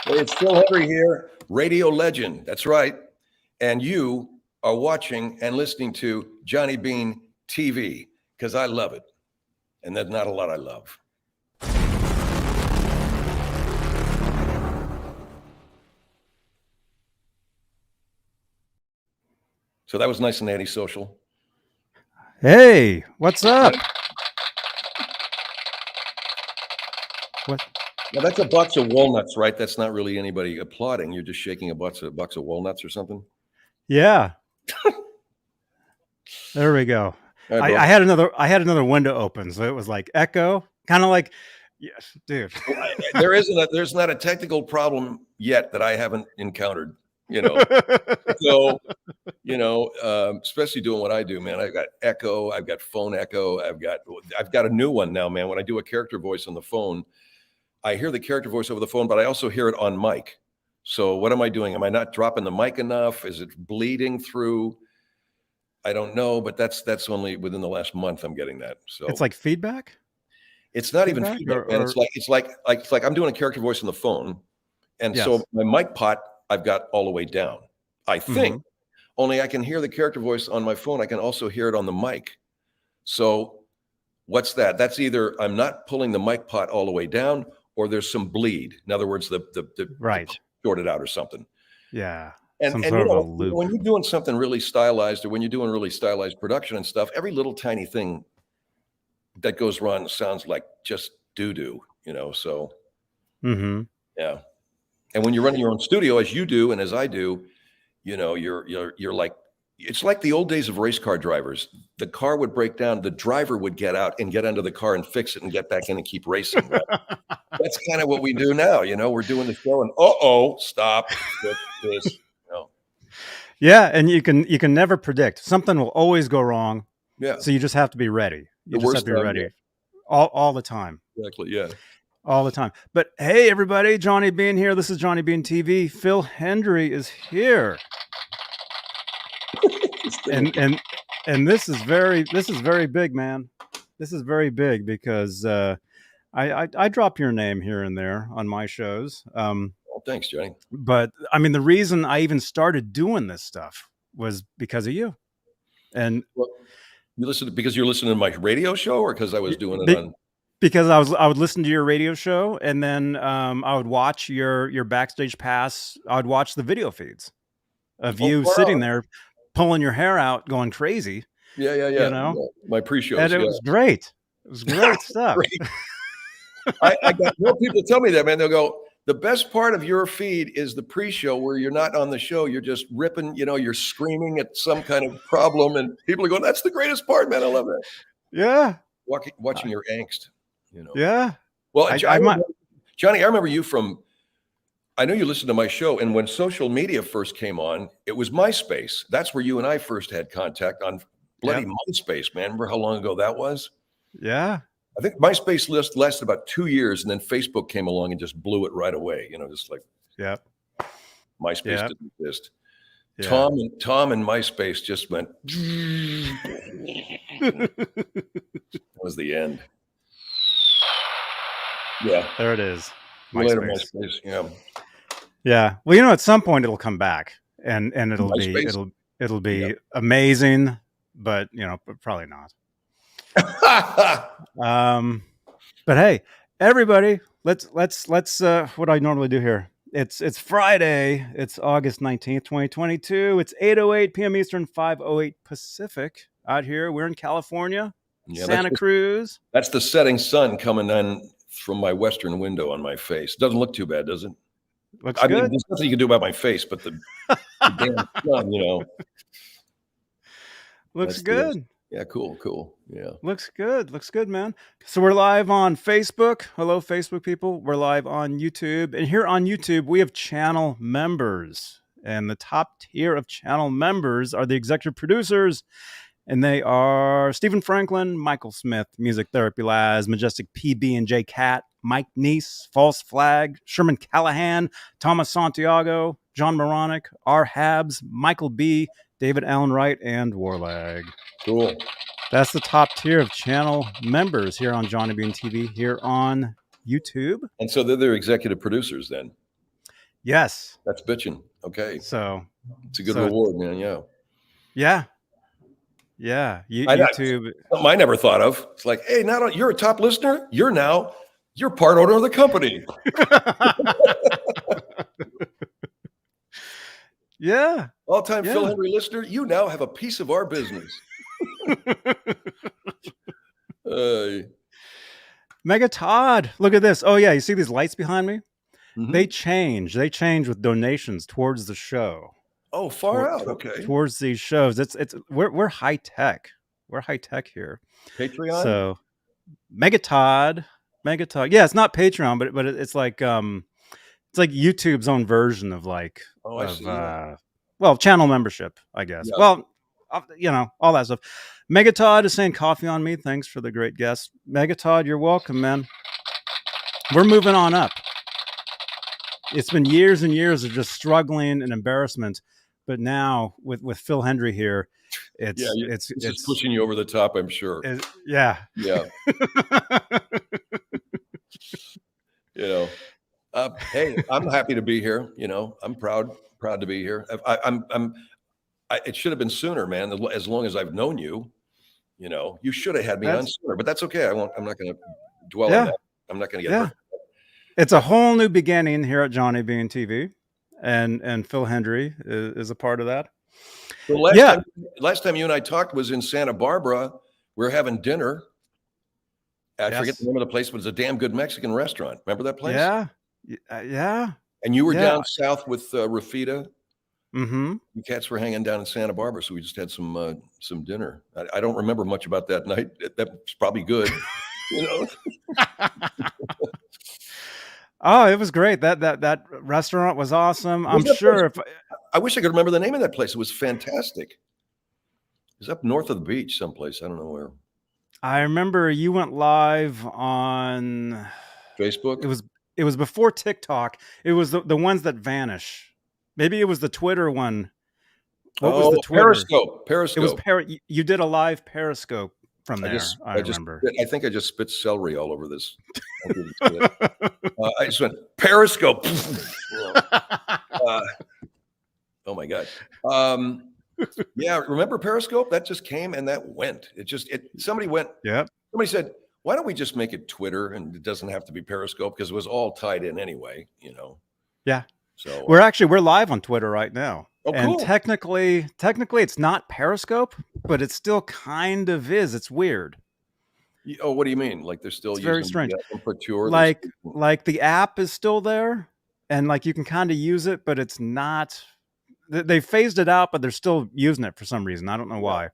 Hey, it's Phil Hendrie here, radio legend. That's right. And you are watching and listening to Johnny Bean TV because I love it. And there's not a lot I love. So that was nice and antisocial. Hey, what's up? What? Now that's a box of walnuts, right? That's not really anybody applauding. You're just shaking a box of walnuts or something. Yeah. There we go. Right, I had another window open, so it was like echo, kind of like, yes, dude. There's not a technical problem yet that I haven't encountered. So especially doing what I do, man. I've got echo, I've got phone echo, I've got a new one now, man. When I do a character voice on the phone, I hear the character voice over the phone, but I also hear it on mic. So what am I doing? Am I not dropping the mic enough? Is it bleeding through? I don't know, but that's only within the last month I'm getting that. So it's like feedback. It's not even feedback, man. It's like I'm doing a character voice on the phone, and yes. So my mic pot I've got all the way down. I think only I can hear the character voice on my phone. I can also hear it on the mic. So what's that? That's either I'm not pulling the mic pot all the way down, or there's some bleed. In other words, the shorted out or something. Yeah. And when you're doing something really stylized, or when you're doing really stylized production and stuff, every little tiny thing that goes wrong sounds like just doo-doo, so yeah. And when you're running your own studio, as you do and as I do, you're like, it's like the old days of race car drivers. The car would break down, the driver would get out and get under the car and fix it and get back in and keep racing. Right? That's kind of what we do now. We're doing the show and stop this. Yeah, and you can never predict. Something will always go wrong. Yeah. So you just have to be ready. You just have to be ready all the time. Exactly. Yeah. All the time. But hey, everybody, Johnny Bean here. This is Johnny Bean TV. Phil Hendrie is here. and this is very big, man. This is very big because I drop your name here and there on my shows. Thanks, Johnny. But I mean, the reason I even started doing this stuff was because of you. And because you're listening to my radio show, or because I was doing it on? Because I would listen to your radio show, and then I would watch your backstage pass. I would watch the video feeds of sitting there, pulling your hair out, going crazy. Yeah. My pre-shows. And it was great. It was great stuff. I got more people tell me that, man. They'll go, the best part of your feed is the pre-show where you're not on the show. You're just ripping, you're screaming at some kind of problem, and people are going, that's the greatest part, man. I love it. Yeah. Watching your angst, Yeah. Well, Johnny, I remember you I know you listened to my show, and when social media first came on, it was MySpace. That's where you and I first had contact on bloody MySpace, man. Remember how long ago that was? Yeah. I think MySpace lasted about 2 years, and then Facebook came along and just blew it right away. Just like, MySpace didn't exist. Yeah. Tom and MySpace just went. That was the end. Yeah, there it is. MySpace. Yeah. Yeah. Well, at some point it'll come back, and it'll be amazing, but probably not. But hey, everybody, let's what I normally do here. It's Friday. It's August 19th, 2022. It's 8:08 p.m. Eastern, 5:08 Pacific. Out here, we're in California, Santa Cruz. That's the setting sun coming in from my western window on my face. Doesn't look too bad, does it? Looks good. There's nothing you can do about my face, but the damn sun, Looks good. Yeah, cool. Yeah. Looks good, man. So we're live on Facebook. Hello, Facebook people. We're live on YouTube. And here on YouTube, we have channel members. And the top tier of channel members are the executive producers. And they are Stephen Franklin, Michael Smith, Music Therapy Laz, Majestic PB and J Cat, Mike Neese, False Flag, Sherman Callahan, Thomas Santiago, John Moronic, R. Habs, Michael B., David Allen Wright, and Warlag. Cool. That's the top tier of channel members here on Johnny Bean TV here on YouTube. And so they're their executive producers then? Yes. That's bitching. Okay. So It's a good reward, man. Yeah. Yeah. Yeah. YouTube. Something I never thought of. It's like, hey, now you're a top listener. You're part owner of the company. Yeah. All-time Phil Hendrie listener, you now have a piece of our business. Megatodd, look at this. Oh yeah, you see these lights behind me? Mm-hmm. They change with donations towards the show. Oh, far out. Okay. Towards these shows. We're high tech. We're high tech here. Patreon? So Megatodd. Yeah, it's not Patreon, but it's like YouTube's own version of like channel membership, I guess. Yeah. Well, all that stuff. Megatodd is saying coffee on me. Thanks for the great guest. Megatodd, you're welcome, man. We're moving on up. It's been years and years of just struggling and embarrassment, but now with Phil Hendrie here, it's pushing you over the top, I'm sure. Yeah. Hey, I'm happy to be here. I'm proud to be here. It should have been sooner, man. As long as I've known you, you should have had me on sooner. But that's okay. I'm not going to dwell on that. I'm not going to get hurt. It's a whole new beginning here at Johnny Bean TV, and Phil Hendrie is a part of that. Well, last time you and I talked was in Santa Barbara. We were having dinner. I forget the name of the place, but it's a damn good Mexican restaurant. Remember that place? Yeah. And you were down south with Rafita. Mm-hmm. You cats were hanging down in Santa Barbara, so we just had some dinner. I don't remember much about that night. That's probably good. Oh, it was great. That restaurant was awesome. I'm sure. I wish I could remember the name of that place. It was fantastic. It was up north of the beach, someplace. I don't know where. I remember you went live on Facebook. It was before TikTok. It was the ones that vanish. Maybe it was the Twitter one. What was the Twitter? Periscope. It was you did a live Periscope from there. I remember. I think I just spit celery all over this. I just went Periscope. Oh my God. Yeah, remember Periscope? That just came and that went. Somebody went. Yeah. Somebody said, "Why don't we just make it Twitter and it doesn't have to be Periscope because it was all tied in anyway." Yeah. So we're live on Twitter right now. Oh, and cool. technically it's not Periscope, but it still kind of is. It's weird. Oh, what do you mean? Like they're still using very strange. For tour? Like the app is still there, and like you can kind of use it, but it's not. They phased it out, but they're still using it for some reason. I don't know why.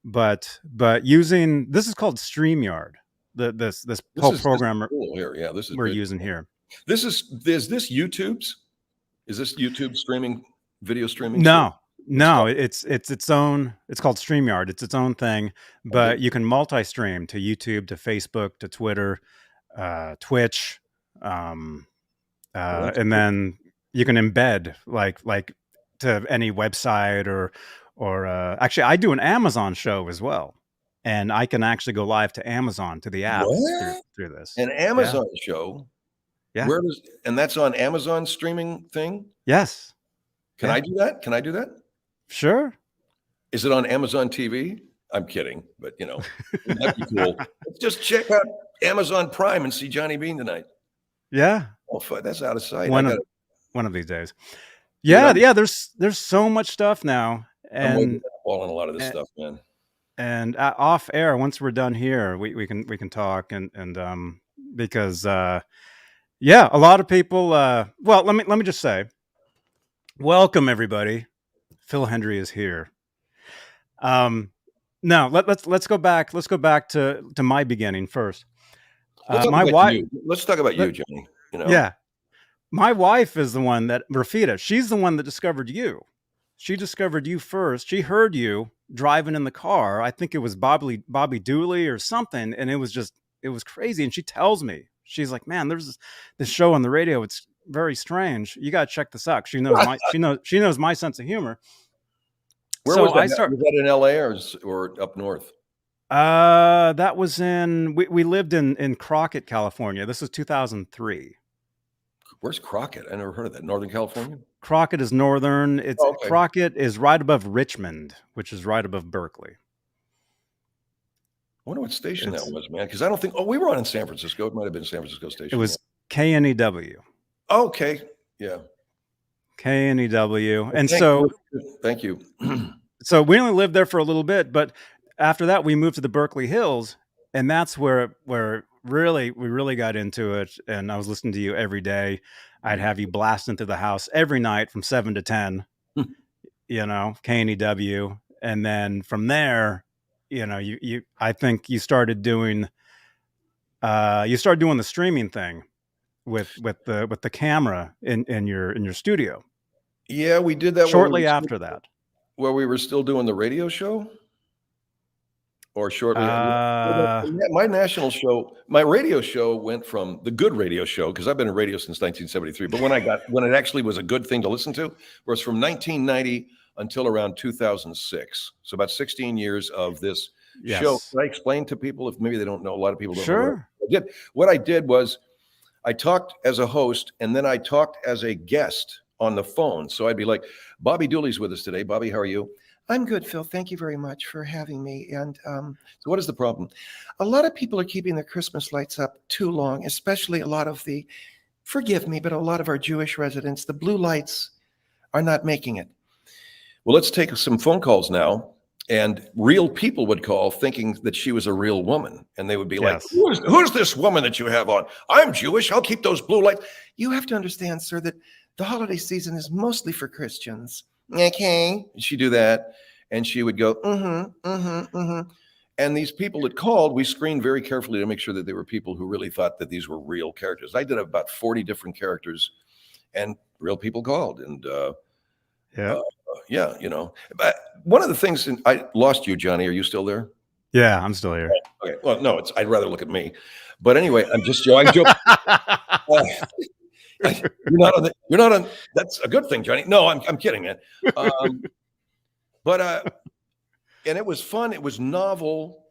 But using this is called StreamYard. This whole program here. Yeah, this is we're using here. Is this YouTube's? Is this YouTube streaming? Video streaming? No, it's its own. It's called StreamYard. It's its own thing, but you can multi-stream to YouTube, to Facebook, to Twitter, Twitch, and then you can embed like to any website or actually I do an Amazon show as well, and I can actually go live to Amazon to the app through this. An Amazon show. Yeah. And that's on Amazon streaming thing? Yes. Can I do that? Sure. Is it on Amazon TV? I'm kidding, but that'd be cool. Let's just check out Amazon Prime and see Johnny Bean tonight. Yeah. Oh, that's out of sight. One of these days. Yeah. There's so much stuff now, and I'm on a lot of this stuff, man. And off air, once we're done here, we can talk and because a lot of people. Well, let me just say. Welcome everybody. Phil Hendrie is here. Now let's go back. Let's go back to my beginning first. My wife. Let's talk about you, Johnny. Yeah, my wife is the one that Rafita. She's the one that discovered you. She discovered you first. She heard you driving in the car. I think it was Bobby Dooley or something, and it was crazy. And she tells me, she's like, "Man, there's this show on the radio. It's very strange. You got to check this out." She knows my sense of humor. Where was that? Was that in LA or up north? That was we lived in Crockett, California. This is 2003. Where's Crockett? I never heard of that. Northern California? Crockett is northern. It's Okay. Crockett is right above Richmond, which is right above Berkeley. I wonder what station that was, man. Because I don't think. Oh, we were on in San Francisco. It might have been San Francisco station. It was KNEW. Okay. Yeah. KNEW. And thank you. So we only lived there for a little bit, but after that we moved to the Berkeley Hills, and that's where we really got into it. And I was listening to you every day. I'd have you blasting through the house every night from 7 to 10, KNEW. And then from there, I think you started doing the streaming thing with the camera in your studio. Yeah, we did that shortly after that. Where we were still doing the radio show? Or shortly? My national show, my radio show went from the good radio show, because I've been in radio since 1973, but when it actually was a good thing to listen to, was from 1990 until around 2006. So about 16 years of this show. Can I explain to people, if maybe they don't know? A lot of people don't know. What I did was I talked as a host, and then I talked as a guest on the phone. So I'd be like, Bobby Dooley's with us today. Bobby, how are you? I'm good, Phil. Thank you very much for having me. And so what is the problem? A lot of people are keeping their Christmas lights up too long, especially a lot of forgive me, but a lot of our Jewish residents, the blue lights are not making it. Well, let's take some phone calls now. And real people would call thinking that she was a real woman. And they would be like, who's this woman that you have on? I'm Jewish. I'll keep those blue lights. You have to understand, sir, that the holiday season is mostly for Christians. Okay. She'd do that. And she would go, And these people that called, we screened very carefully to make sure that they were people who really thought that these were real characters. I did about 40 different characters, and real people called. And but one of the things, I lost you, Johnny. Are you still there? Yeah, I'm still here. Okay. Well, no, I'd rather look at me. But anyway, I'm just joking. You're not on. That's a good thing, Johnny. No, I'm kidding, man. And it was fun. It was novel.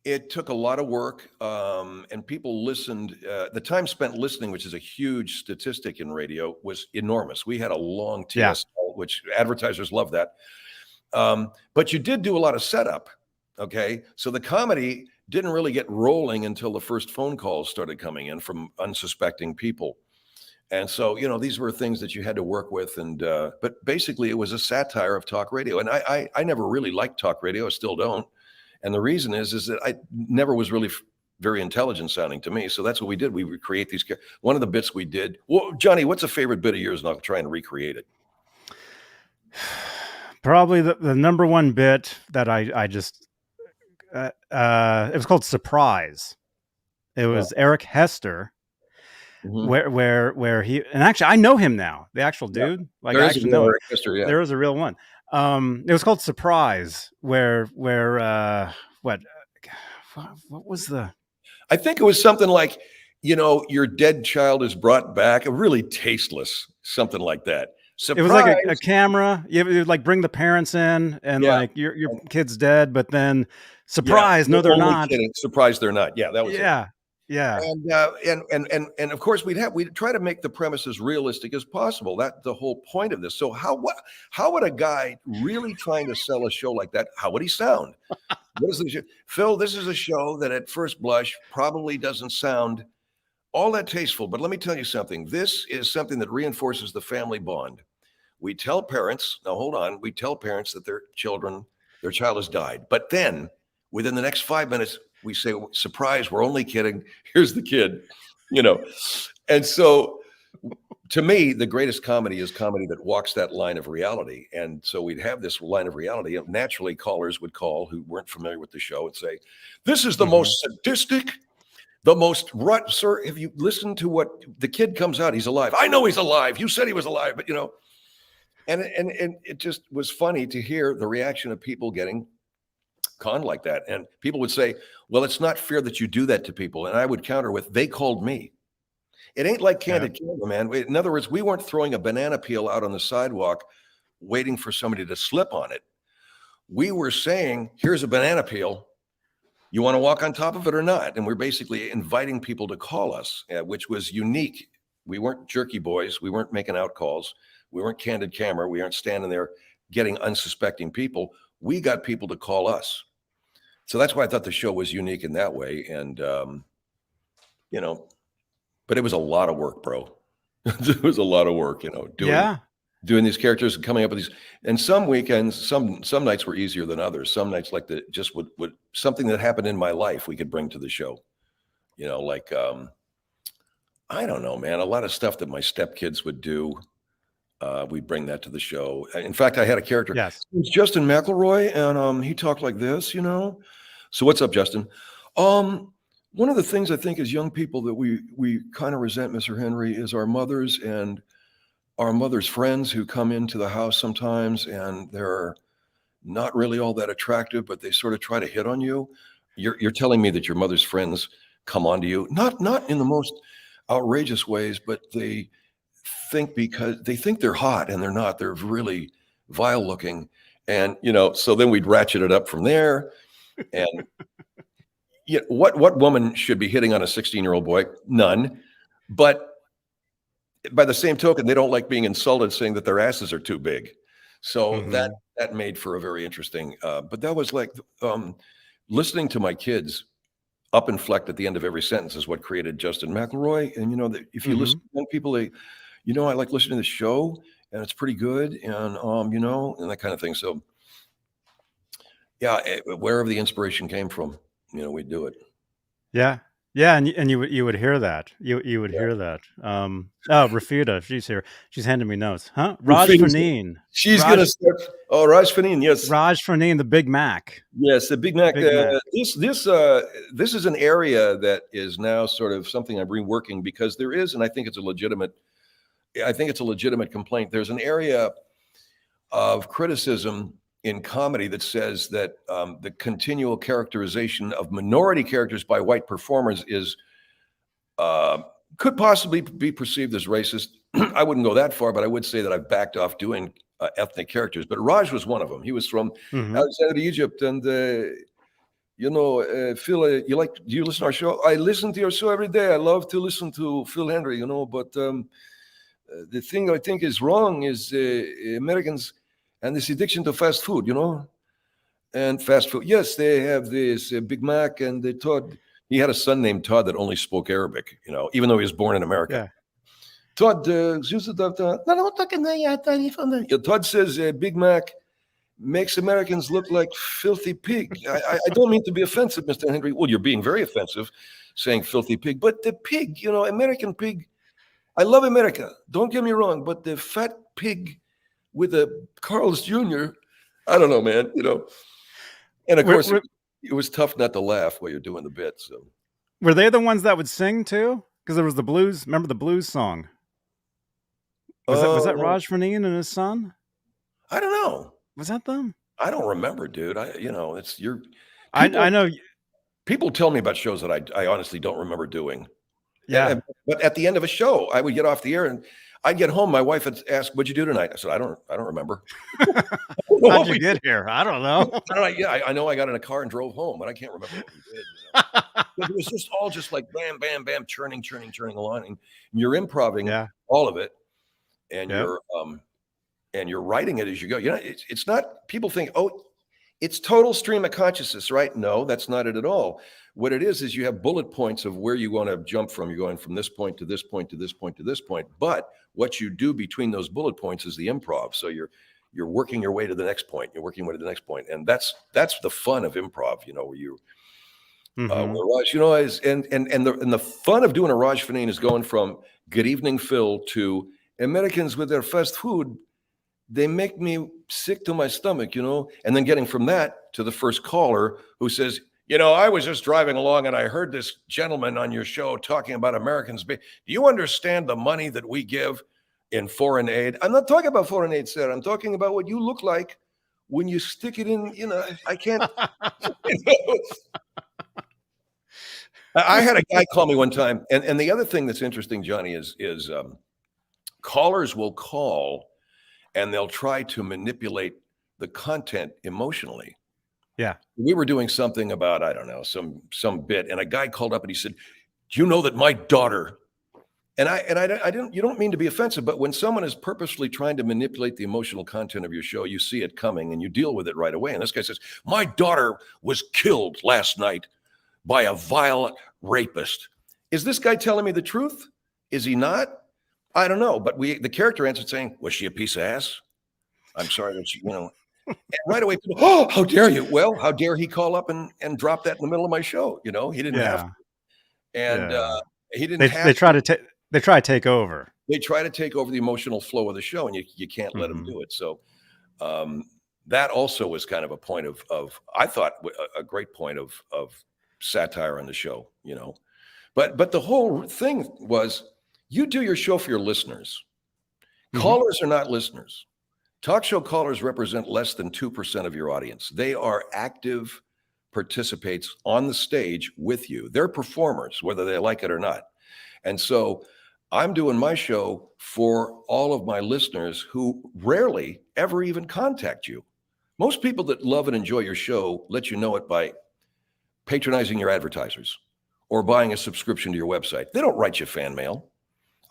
It took a lot of work, and people listened. The time spent listening, which is a huge statistic in radio, was enormous. We had a long TSL, which advertisers love that. But you did do a lot of setup. Okay, so the comedy didn't really get rolling until the first phone calls started coming in from unsuspecting people. And so, these were things that you had to work with. And but basically, it was a satire of talk radio. And I never really liked talk radio. I still don't. And the reason is that I never was really very intelligent sounding to me. So that's what we did. We would create these. One of the bits we did. Well, Johnny, what's a favorite bit of yours? And I'll try and recreate it. Probably the number one bit that I just it was called Surprise. It was Eric Hester. Where he, and actually I know him now, the actual dude. Like I actually know Eric Hester, there was a real one. It was called Surprise, where what was the? I think it was something like, your dead child is brought back. A really tasteless, something like that. Surprise. It was like a camera. You would like bring the parents in, and like your kid's dead, but then surprise, no, they're not. Kidding. Surprise, they're not. Yeah, that was it. Yeah. And of course we'd try to make the premise as realistic as possible. That's the whole point of this. So how would a guy really trying to sell a show like that, how would he sound? What is the Phil, this is a show that at first blush probably doesn't sound all that tasteful, but let me tell you something. This is something that reinforces the family bond. We tell parents, we tell parents that their child has died. But then within the next 5 minutes, we say, surprise, we're only kidding. Here's the kid, And so to me, the greatest comedy is comedy that walks that line of reality. And so we'd have this line of reality. And naturally, callers would call who weren't familiar with the show and say, this is the most sadistic, the most sir, if you listen to what the kid comes out, he's alive. I know he's alive. You said he was alive, but and it just was funny to hear the reaction of people getting conned like that. And people would say, well, it's not fair that you do that to people. And I would counter with, they called me. It ain't like Candid Camera, man. In other words, we weren't throwing a banana peel out on the sidewalk waiting for somebody to slip on it. We were saying, here's a banana peel. You want to walk on top of it or not? And we're basically inviting people to call us, which was unique weren't jerky boys. We weren't making out calls. We weren't candid camera. We aren't standing there getting unsuspecting people. We got people to call us. So that's why I thought the show was unique in that way. And, you know, but it was a lot of work, bro. It was a lot of work, you know, doing these characters and coming up with these. And some weekends, some nights were easier than others. Some nights, like just would something that happened in my life, we could bring to the show. You know, like I don't know, man. A lot of stuff that my stepkids would do. We bring that to the show. In fact, I had a character. Yes, It's Justin McElroy, and he talked like this, you know. So what's up, Justin? One of the things I think as young people that we kind of resent, Mr. Hendrie, is our mothers and our mothers' friends who come into the house sometimes, and they're not really all that attractive, but they sort of try to hit on you. You're telling me that your mother's friends come onto you, not in the most outrageous ways, but they think because they think they're hot and they're not. They're really vile looking, and you know. So then we'd ratchet it up from there, and. Yeah, what woman should be hitting on a 16-year-old boy? None. But by the same token, they don't like being insulted saying that their asses are too big. So that made for a very interesting, but that was like listening to my kids up inflect at the end of every sentence is what created Justin McElroy. And, you know, if you listen to young people, I like listening to the show and it's pretty good. And, you know, and that kind of thing. So yeah, wherever the inspiration came from, you know, we'd do it. Yeah. Yeah. And you would hear that. You would hear that. Oh, Rafida, she's here. She's handing me notes. Huh? Raj Faneen. She's going to start. Oh, Raj Faneen. Yes. Raj Faneen, the Big Mac. Yes. The Big Mac. This is an area that is now sort of something I'm reworking because there is, and I think it's a legitimate complaint. There's an area of criticism in comedy that says that the continual characterization of minority characters by white performers is could possibly be perceived as racist. I wouldn't go that far, but I would say that I've backed off doing ethnic characters. But Raj was one of them. He was from Alexandria, Egypt, and you know, Phil, do you listen to our show? I listen to your show every day. I love to listen to Phil Hendrie, you know, but the thing I think is wrong is Americans and this addiction to fast food, you know, and fast food. Yes, they have this Big Mac, and they Todd. He had a son named Todd that only spoke Arabic, you know, even though he was born in America. Yeah. Todd, Todd says Big Mac makes Americans look like filthy pig. I don't mean to be offensive, Mr. Hendrie. Well, you're being very offensive saying filthy pig, but the pig, you know, American pig. I love America. Don't get me wrong, but the fat pig with a Carl's Jr., I don't know, man, you know. And of course, it was tough not to laugh while you're doing the bit. So, were they the ones that would sing too? Because there was the blues. Remember the blues song? Was that Raj Faneen and his son? I don't know. Was that them? I don't remember, dude. I know. People tell me about shows that I honestly don't remember doing. Yeah. But at the end of a show, I would get off the air and I'd get home. My wife would ask, "What'd you do tonight?" I said, "I don't remember." How'd you get here? I don't know. I know I got in a car and drove home, but I can't remember what we did. You know? But it was just all just like bam, bam, bam, churning along, and you're improving all of it, and you're writing it as you go. You know, it's not. People think, oh, it's total stream of consciousness, right? No, that's not it at all. What it is you have bullet points of where you want to jump from. You're going from this point to this point to this point to this point. But what you do between those bullet points is the improv. So you're working your way to the next point. You're working your way to the next point, and that's the fun of improv. You know, where you, where Raj, you know, and the fun of doing a Raj Faneen is going from "Good evening, Phil" to "Americans with their fast food, they make me sick to my stomach," you know, and then getting from that to the first caller who says, "You know, I was just driving along and I heard this gentleman on your show talking about Americans. Do you understand the money that we give in foreign aid?" I'm not talking about foreign aid, sir. I'm talking about what you look like when you stick it in, you know, I can't. I had a guy call me one time. And the other thing that's interesting, Johnny, is callers will call and they'll try to manipulate the content emotionally. Yeah. We were doing something about, I don't know, some bit, and a guy called up and he said, "Do you know that my daughter," I don't, you don't mean to be offensive, but when someone is purposely trying to manipulate the emotional content of your show, you see it coming and you deal with it right away. And this guy says, my daughter was killed last night by a violent rapist. Is this guy telling me the truth? Is he not? I don't know. But the character answered saying, was she a piece of ass? I'm sorry that she, and right away, people, oh, how dare you? Well, how dare he call up and drop that in the middle of my show? He didn't have to. And he didn't have they try to they try to take over. They try to take over the emotional flow of the show, and you can't let them do it. So that also was kind of a point of I thought a great point of satire on the show, But the whole thing was you do your show for your listeners. Callers are not listeners. Talk show callers represent less than 2% of your audience. They are active participants on the stage with you. They're performers, whether they like it or not. And so I'm doing my show for all of my listeners who rarely ever even contact you. Most people that love and enjoy your show let you know it by patronizing your advertisers or buying a subscription to your website. They don't write you fan mail.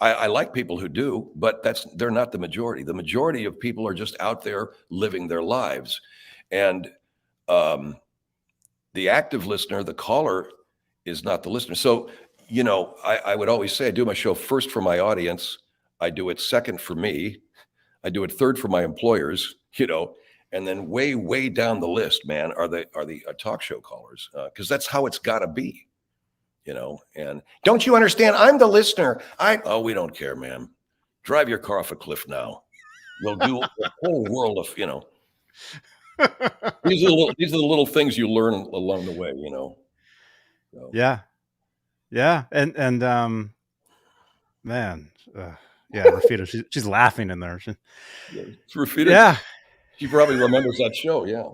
I like people who do, but they're not the majority. The majority of people are just out there living their lives. And the active listener, the caller, is not the listener. So, I would always say I do my show first for my audience. I do it second for me. I do it third for my employers, and then way, way down the list, man, are the talk show callers, because that's how it's got to be. And don't you understand? I'm the listener. Oh, we don't care, man. Drive your car off a cliff now. You'll do a whole world of, These are the little things you learn along the way, So. Yeah. And man, Rafita, she's laughing in there. Rafita, yeah. She probably remembers that show. Yeah.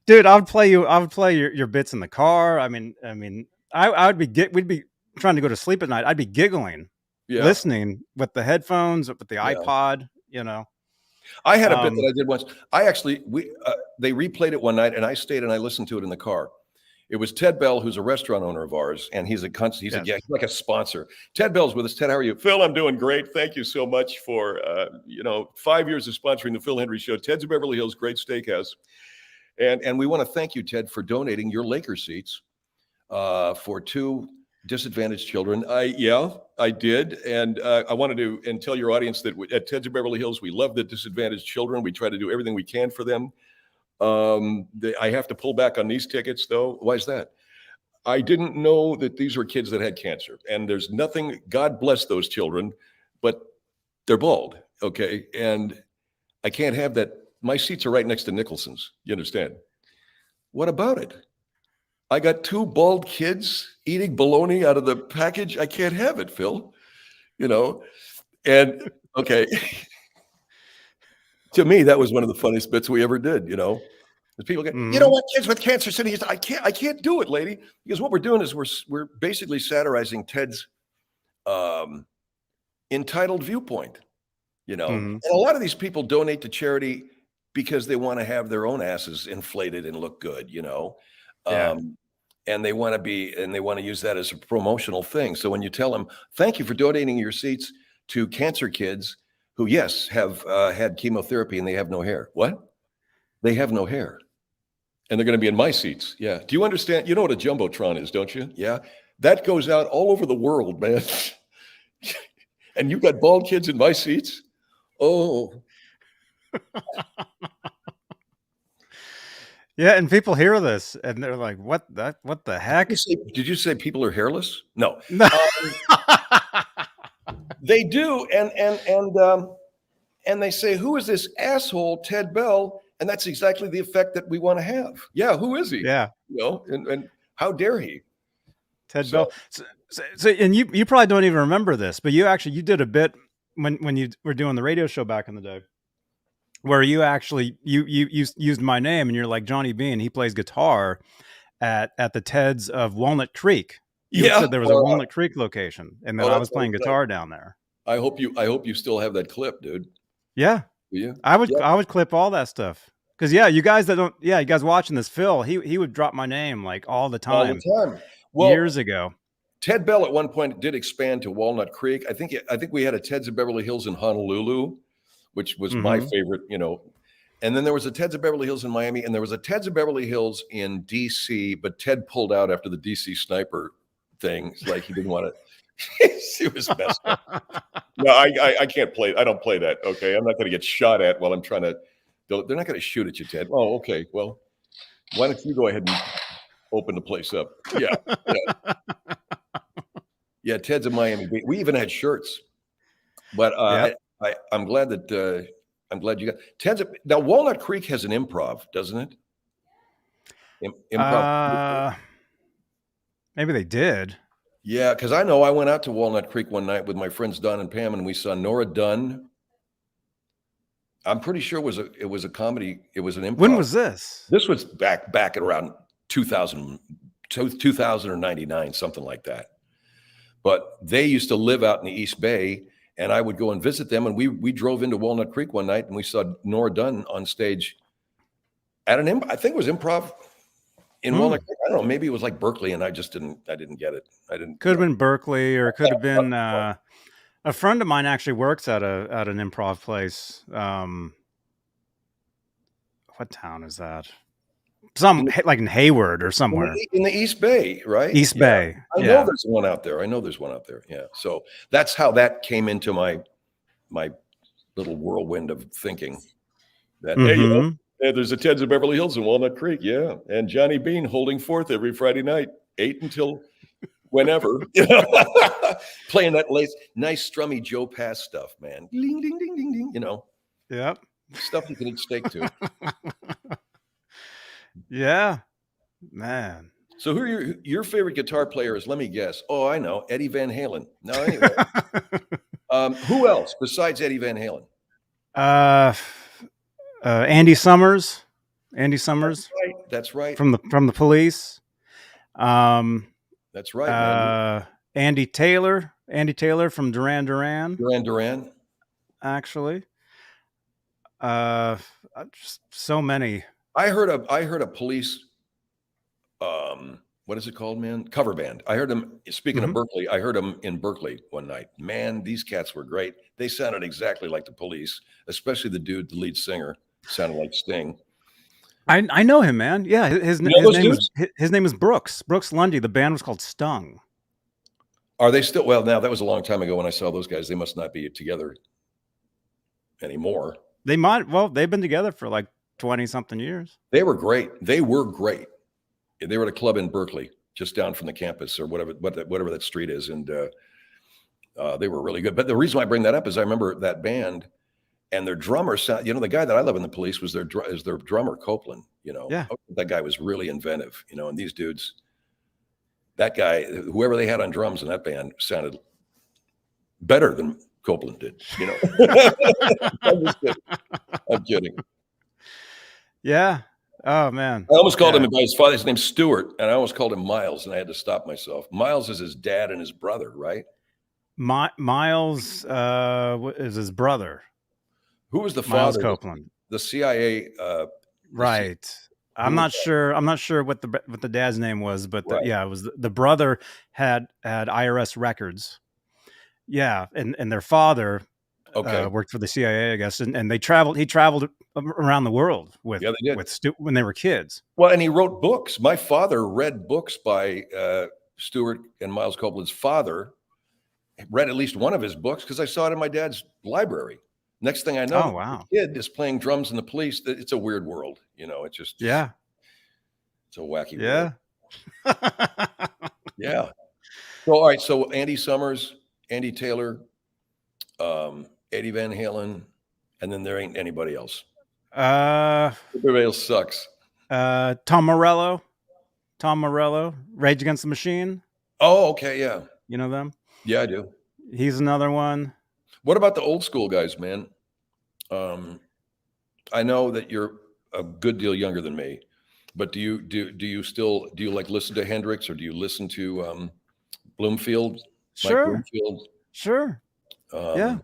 Dude, I would play your bits in the car. I mean, we'd be trying to go to sleep at night. I'd be giggling, listening with the headphones, with the iPod, I had a bit that I did once. They replayed it one night and I stayed and I listened to it in the car. It was Ted Bell, who's a restaurant owner of ours, and he's like a sponsor. Ted Bell's with us. Ted, how are you? Phil, I'm doing great. Thank you so much for 5 years of sponsoring the Phil Hendrie Show. Ted's of Beverly Hills, great steakhouse. And we want to thank you, Ted, for donating your Laker seats for 2 disadvantaged children. I did. And I wanted to tell your audience that at Ted's of Beverly Hills, we love the disadvantaged children. We try to do everything we can for them. I have to pull back on these tickets, though. Why is that? I didn't know that these were kids that had cancer. And there's nothing, God bless those children, but they're bald, okay? And I can't have that. My seats are right next to Nicholson's. You understand? What about it? I got 2 bald kids eating bologna out of the package. I can't have it, Phil. And okay. To me, that was one of the funniest bits we ever did, Because people go, you know what, kids with cancer sitting here, I can't do it, lady. Because what we're doing is we're basically satirizing Ted's entitled viewpoint, And a lot of these people donate to charity because they want to have their own asses inflated and look good, and they want to use that as a promotional thing. So when you tell them, thank you for donating your seats to cancer kids who, yes, have had chemotherapy and they have no hair. What? They have no hair. And they're going to be in my seats. Yeah. Do you understand? You know what a Jumbotron is, don't you? Yeah. That goes out all over the world, man. And you've got bald kids in my seats? Oh. Yeah, and people hear this and they're like, what the heck? Did you say people are hairless? No. They do, and they say, who is this asshole Ted Bell? And that's exactly the effect that we want to have. Yeah, who is he? Yeah. And how dare he? Ted Bell. So and you probably don't even remember this, but you did a bit when you were doing the radio show back in the day, where you actually you used my name and you're like Johnny Bean. He plays guitar at the Teds of Walnut Creek. You said there was a Walnut Creek location, and then I was playing guitar down there. I hope you still have that clip, dude. Yeah. Yeah. I would clip all that stuff. Because you guys watching this, Phil, he would drop my name like all the time. Well, years ago. Ted Bell at one point did expand to Walnut Creek. I think we had a Ted's of Beverly Hills in Honolulu, which was my favorite, And then there was a Ted's of Beverly Hills in Miami, and there was a Ted's of Beverly Hills in D.C., but Ted pulled out after the D.C. sniper thing. It's like he didn't want to. It was messed up. No, I can't play. I don't play that. Okay, I'm not going to get shot at while I'm trying to. They're not going to shoot at you, Ted. Oh, okay. Well, why don't you go ahead and open the place up? Yeah. Yeah, Ted's in Miami. We even had shirts. But I'm glad that I'm glad you got Ted's. Now, Walnut Creek has an Improv, doesn't it? Improv. Maybe they did. Yeah, because I know I went out to Walnut Creek one night with my friends Don and Pam, and we saw Nora Dunn. I'm pretty sure it was a comedy. It was an Improv. When was this? This was back at around 2000 or 99, something like that. But they used to live out in the East Bay, and I would go and visit them. And we drove into Walnut Creek one night, and we saw Nora Dunn on stage at I think it was Improv in Walnut Creek. I don't know, maybe it was like Berkeley, and I didn't get it. Could have been Berkeley, or it could have been a friend of mine actually works at an Improv place. What town is that? Like in Hayward or somewhere in the East Bay, right? East Bay. I know there's one out there. Yeah. So that's how that came into my little whirlwind of thinking. That hey, there's a Ted's of Beverly Hills in Walnut Creek, yeah, and Johnny Bean holding forth every Friday night, 8 until whenever, playing that nice strummy Joe Pass stuff, man. Ding ding ding ding ding. Yep. Stuff you can eat steak to. Yeah, man. So who are your favorite guitar players? Let me guess. Oh, I know, Eddie Van Halen. No, anyway. Who else besides Eddie Van Halen? Andy Summers. Andy Summers. That's right. From the Police. That's right. Man. Andy Taylor from Duran Duran. Actually. Just so many. I heard a Police, what is it called, man? Cover band. I heard them, speaking of Berkeley, I heard them in Berkeley one night. Man, these cats were great. They sounded exactly like the Police, especially the lead singer, sounded like Sting. I know him, man. Yeah, his name is Brooks Lundy. The band was called Stung. Are they still? Well, now that was a long time ago when I saw those guys. They must not be together anymore. They might. Well, they've been together for like 20-something years. They were great. They were at a club in Berkeley, just down from the campus or whatever that street is, and they were really good. But the reason why I bring that up is I remember that band and their drummer sound. The guy that I love in the Police was their drummer, Copeland. Yeah, that guy was really inventive. And these dudes, that guy, whoever they had on drums in that band, sounded better than Copeland did. I'm kidding. Yeah. Oh man. I almost called him by his father's name, Stuart, and I almost called him Miles, and I had to stop myself. Miles is his dad and his brother, right? Miles is his brother. Who was the Miles father? Copeland. The CIA. Right. I'm not sure what the dad's name was, but it was the brother had IRS records. Yeah, and their father worked for the CIA, I guess, and he traveled around the world with when they were kids. Well, and he wrote books. My father read books by Stuart and Miles Copeland's father. Read at least one of his books because I saw it in my dad's library. Next thing I know, the kid is playing drums in the Police. It's a weird world, It's just it's a wacky world. Yeah. So all right. So Andy Summers, Andy Taylor, Eddie Van Halen, and then there ain't anybody else. Everybody else sucks. Tom Morello, Rage Against the Machine. Oh, okay, yeah. You know them? Yeah, I do. He's another one. What about the old school guys, man? I know that you're a good deal younger than me, but do you still like listen to Hendrix, or do you listen to Bloomfield? Sure. Mike Bloomfield? Sure. Yeah.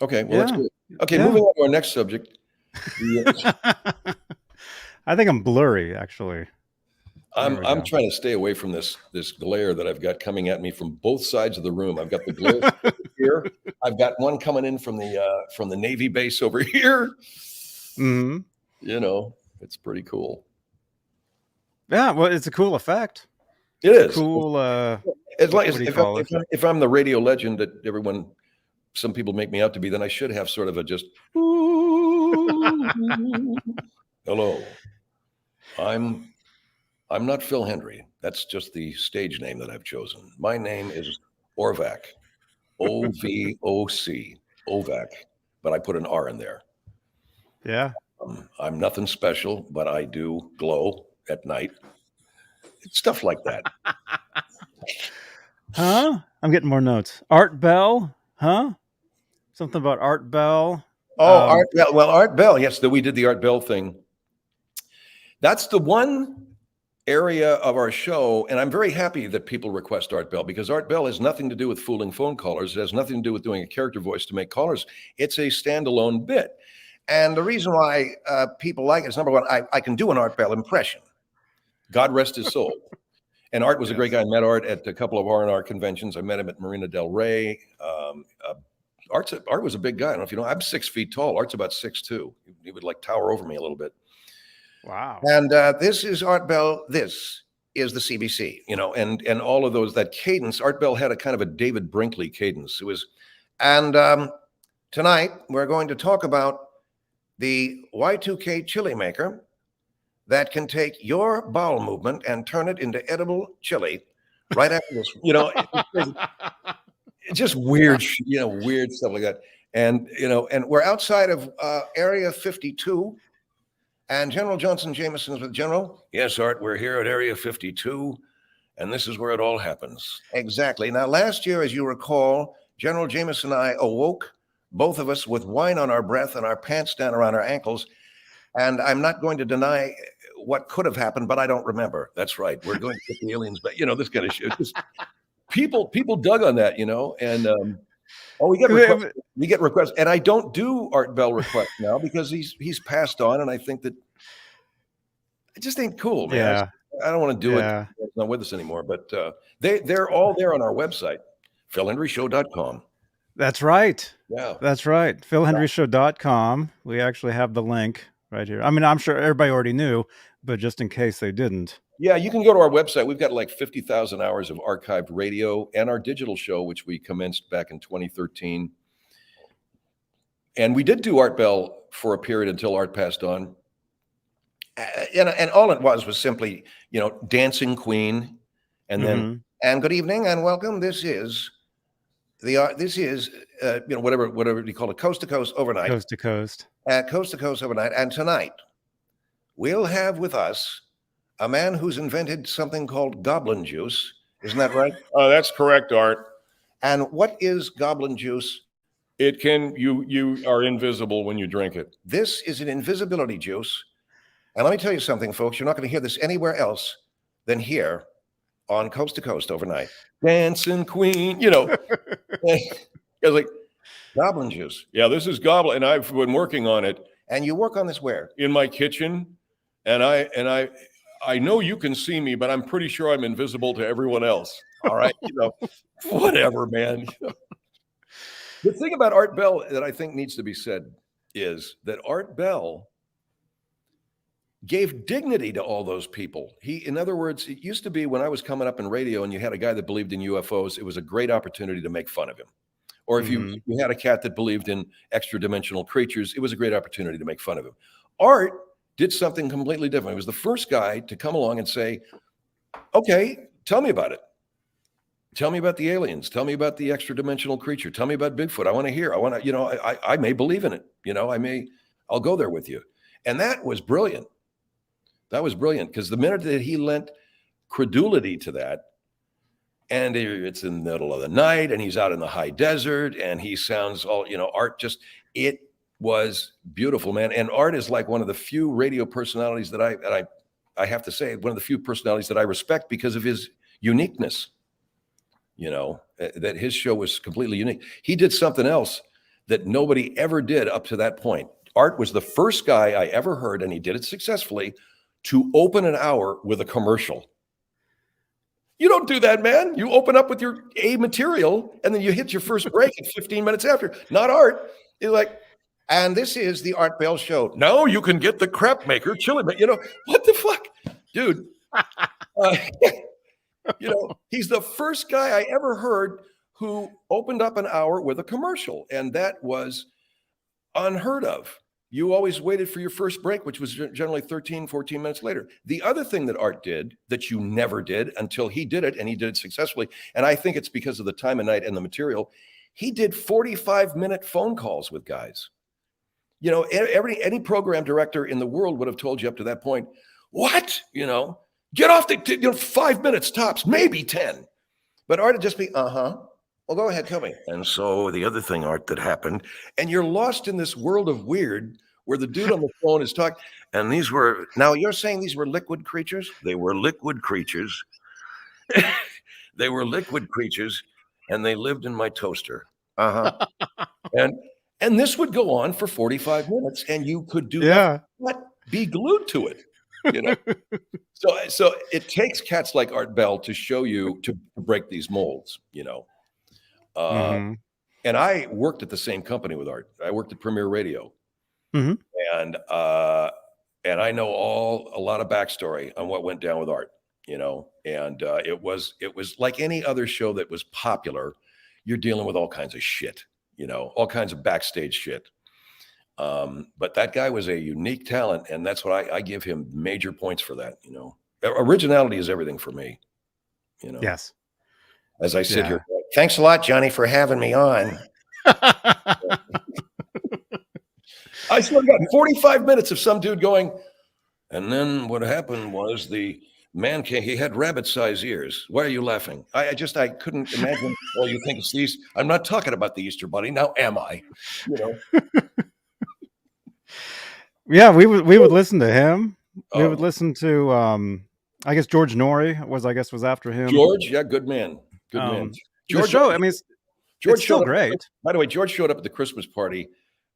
Okay. Well, that's good. Okay. Moving on to our next subject. I think I'm blurry, actually. I'm trying to stay away from this glare that I've got coming at me from both sides of the room. I've got the glare here. I've got one coming in from the Navy base over here. Mm-hmm. You know, it's pretty cool. Yeah, well, it's a cool effect. It is cool. As long as if I'm the radio legend that some people make me out to be, then I should have sort of a just hello. I'm not Phil Hendrie. That's just the stage name that I've chosen. My name is Orvac, OVOC, Ovac, but I put an R in there. Yeah. I'm nothing special, but I do glow at night. Stuff like that. Huh? I'm getting more notes. Art Bell? Huh? Something about Art Bell. Oh, Art Bell. Well, Art Bell. Yes, we did the Art Bell thing. That's the one area of our show, and I'm very happy that people request Art Bell, because Art Bell has nothing to do with fooling phone callers. It has nothing to do with doing a character voice to make callers. It's a standalone bit. And the reason why people like it is, number one, I can do an Art Bell impression. God rest his soul. And Art was a great guy. I met Art at a couple of R&R conventions. I met him at Marina Del Rey. Art was a big guy. I don't know if you know, I'm 6 feet tall. Art's about 6'2". He would like tower over me a little bit. Wow. And this is Art Bell. This is the CBC, you know, and all of those, that cadence. Art Bell had a kind of a David Brinkley cadence. It was, and tonight we're going to talk about the Y2K chili maker that can take your bowel movement and turn it into edible chili right after this. You know, it's just weird, you know, weird stuff like that. And, you know, and we're outside of Area 52. And General Johnson Jamison is with General. Yes, Art, we're here at Area 52, and this is where it all happens. Exactly. Now, last year, as you recall, General Jamison and I awoke, both of us, with wine on our breath and our pants down around our ankles. And I'm not going to deny what could have happened, but I don't remember. That's right. We're going to get the aliens back. You know, this kind of shit. Just, people dug on that, you know, and we get requests, and I don't do Art Bell requests now because he's passed on, and I think that it just ain't cool, man. Yeah. I don't want to do it. He's not with us anymore, but they're all there on our website, philhendrieshow.com. That's right. Yeah. That's right. philhendrieshow.com. We actually have the link right here. I mean, I'm sure everybody already knew, but just in case they didn't. Yeah, you can go to our website. We've got like 50,000 hours of archived radio and our digital show, which we commenced back in 2013. And we did do Art Bell for a period until Art passed on. And all it was simply, you know, Dancing Queen, and then and good evening and welcome. This is you know, whatever you call it, Coast to Coast Overnight. Coast to Coast. Coast to Coast Overnight. And tonight we'll have with us a man who's invented something called Goblin Juice. Isn't that right? Oh, that's correct, Art. And what is Goblin Juice? It can, you are invisible when you drink it. This is an invisibility juice. And let me tell you something, folks. You're not going to hear this anywhere else than here on Coast to Coast Overnight. Dancing Queen, you know. I was like, Goblin Juice. Yeah, this is Goblin, and I've been working on it. And you work on this where? In my kitchen. And I know you can see me, but I'm pretty sure I'm invisible to everyone else. All right. You know, whatever, man. The thing about Art Bell that I think needs to be said is that Art Bell gave dignity to all those people. In other words, it used to be when I was coming up in radio and you had a guy that believed in UFOs, it was a great opportunity to make fun of him. Or if you had a cat that believed in extra dimensional creatures, it was a great opportunity to make fun of him. Art did something completely different. He was the first guy to come along and say, okay, tell me about it. Tell me about the aliens. Tell me about the extra dimensional creature. Tell me about Bigfoot. I want to hear. I want to, you know, I may believe in it. You know, I'll go there with you. And that was brilliant. That was brilliant, because the minute that he lent credulity to that, and it's in the middle of the night and he's out in the high desert and he sounds all, you know, Art just, it was beautiful, man. And Art is like one of the few radio personalities that I have to say, one of the few personalities that I respect because of his uniqueness. You know, that his show was completely unique. He did something else that nobody ever did up to that point. Art was the first guy I ever heard, and he did it successfully, to open an hour with a commercial. You don't do that, man. You open up with your A material and then you hit your first break at 15 minutes after. Not Art. You're like, and this is the Art Bell Show. Now you can get the crap maker chili. But what the fuck? Dude. He's the first guy I ever heard who opened up an hour with a commercial. And that was unheard of. You always waited for your first break, which was generally 13, 14 minutes later. The other thing that Art did that you never did until he did it, and he did it successfully, and I think it's because of the time of night and the material, he did 45-minute phone calls with guys. Any program director in the world would have told you up to that point, what? Get off the 5 minutes tops, maybe 10. But Art would just be, well, go ahead, tell me. And so the other thing, Art, that happened, and you're lost in this world of weird where the dude on the phone is talking, and now you're saying these were liquid creatures? They were liquid creatures. They were liquid creatures, and they lived in my toaster. And this would go on for 45 minutes, and you could do what? Be glued to it. So it takes cats like Art Bell to show you to break these molds, And I worked at the same company with Art. I worked at Premier Radio, and I know a lot of backstory on what went down with Art, And it was like any other show that was popular. You're dealing with all kinds of shit, all kinds of backstage shit. But that guy was a unique talent, and that's what I give him major points for that. Originality is everything for me. Yes. As I sit here, thanks a lot, Johnny, for having me on. I still got 45 minutes of some dude going, and then what happened was the man came. He had rabbit-sized ears. Why are you laughing? I couldn't imagine. Well, you think it's these? I'm not talking about the Easter Bunny. Now, am I? Yeah, we would listen to him. We would listen to I guess George Norrie was after him. George, yeah, good man. Good man. George, show, I mean, George, it's still great. By the way, George showed up at the Christmas party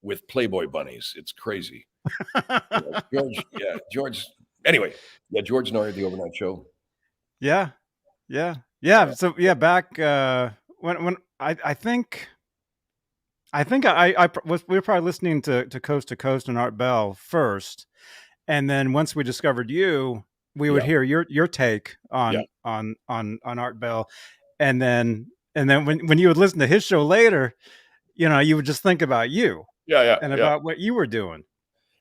with Playboy bunnies. It's crazy. George. Anyway, George Norrie, the overnight show. Yeah. So back when I think we were probably listening to Coast to Coast and Art Bell first, and then once we discovered you, we would hear your take on Art Bell, and then when you would listen to his show later, you would just think about you, about what you were doing.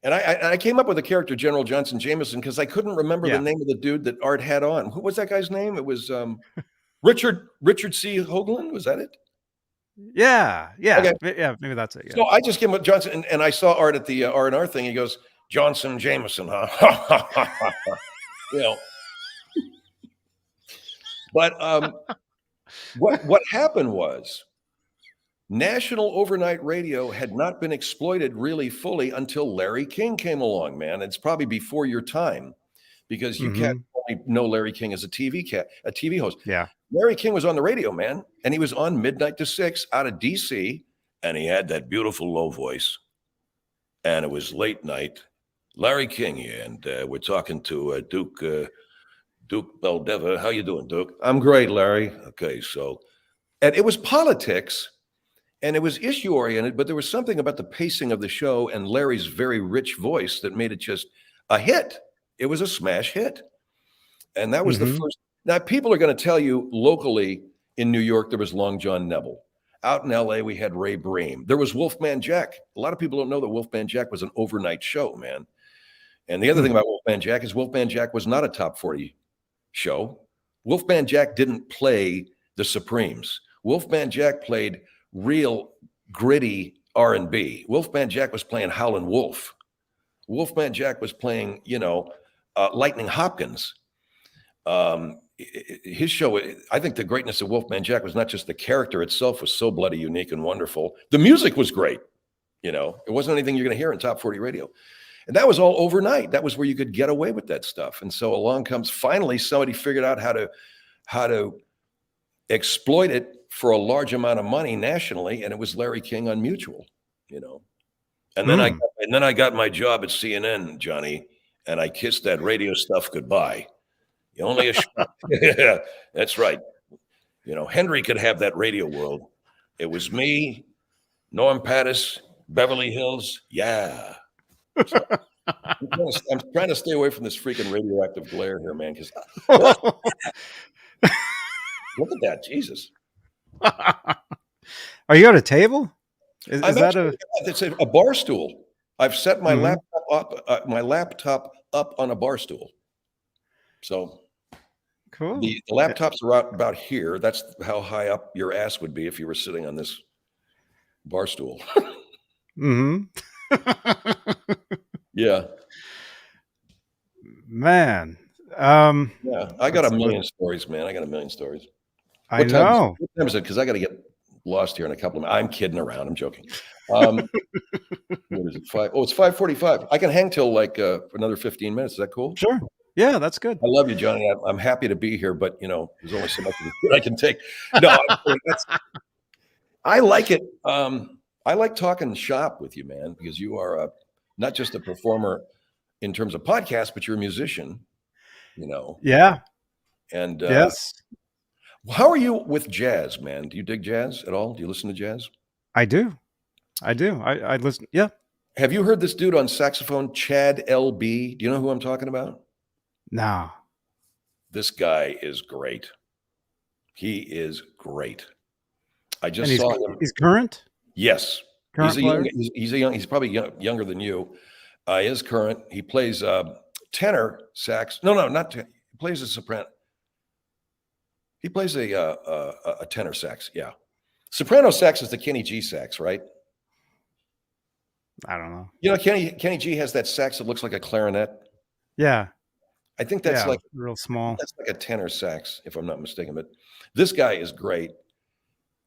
And I came up with a character, General Johnson Jamison, because I couldn't remember the name of the dude that Art had on. Who was that guy's name? It was Richard C. Hoagland. Was that it? Yeah. Okay. Yeah, maybe that's it. Yeah. So I just came up with Johnson, and I saw Art at the R&R thing. He goes, Johnson Jamison, huh? But what happened was national overnight radio had not been exploited really fully until Larry King came along, man. It's probably before your time, because you can't only know Larry King as a TV host. Yeah. Larry King was on the radio, man, and he was on midnight to 6 out of DC, and he had that beautiful low voice, and it was late night. Larry King here, and we're talking to Duke Beldever. How you doing, Duke? I'm great, Larry. Okay, so, and it was politics, and it was issue-oriented, but there was something about the pacing of the show and Larry's very rich voice that made it just a hit. It was a smash hit, and that was the first. Now, people are going to tell you locally in New York, there was Long John Neville. Out in LA, we had Ray Bream. There was Wolfman Jack. A lot of people don't know that Wolfman Jack was an overnight show, man. And the other thing about Wolfman Jack is Wolfman Jack was not a top 40 show. Wolfman Jack didn't play the Supremes. Wolfman Jack played real gritty R&B. Wolfman Jack was playing Howlin' Wolf. Wolfman Jack was playing, Lightning Hopkins. His show, I think the greatness of Wolfman Jack was not just the character itself was so bloody unique and wonderful. The music was great. It wasn't anything you're going to hear in top 40 radio. And that was all overnight. That was where you could get away with that stuff. And so along comes, finally, somebody figured out how to exploit it for a large amount of money nationally. And it was Larry King on Mutual, And then I got my job at CNN, Johnny. and I kissed that radio stuff goodbye. You only a yeah, that's right. You know, Hendrie could have that radio world. It was me, Norm Pattis, Beverly Hills. Yeah. So, I'm trying to stay away from this freaking radioactive glare here, man. Because look at that, Jesus. Are you at a table? Is that it's a bar stool. I've set my laptop up on a bar stool. So cool? The laptops are out about here. That's how high up your ass would be if you were sitting on this bar stool. Yeah. Man. Yeah, I got a million stories, man. I got a million stories. I know. What time is it? Because I got to get lost here in a couple of minutes. I'm kidding around. I'm joking. What is it? 5? Oh, it's 5:45. I can hang till like another 15 minutes. Is that cool? Sure. Yeah, that's good. I love you, Johnny. I'm happy to be here, but you know, there's only so much I can take. No, I like it. I like talking shop with you, man, because you are not just a performer in terms of podcasts, but you're a musician. You know. Yeah. And yes. How are you with jazz, man? Do you dig jazz at all? Do you listen to jazz? I do. I listen. Yeah. Have you heard this dude on saxophone, Chad LB? Do you know who I'm talking about? No. This guy is great. He is great. I just saw him. He's current? Yes. Current he's probably younger than you. He is current. He plays tenor sax. No, not tenor. He plays a soprano. He plays a tenor sax. Yeah. Soprano sax is the Kenny G sax, right? I don't know. You know, Kenny G has that sax that looks like a clarinet. Yeah. I think that's like real small. That's like a tenor sax, if I'm not mistaken. But this guy is great.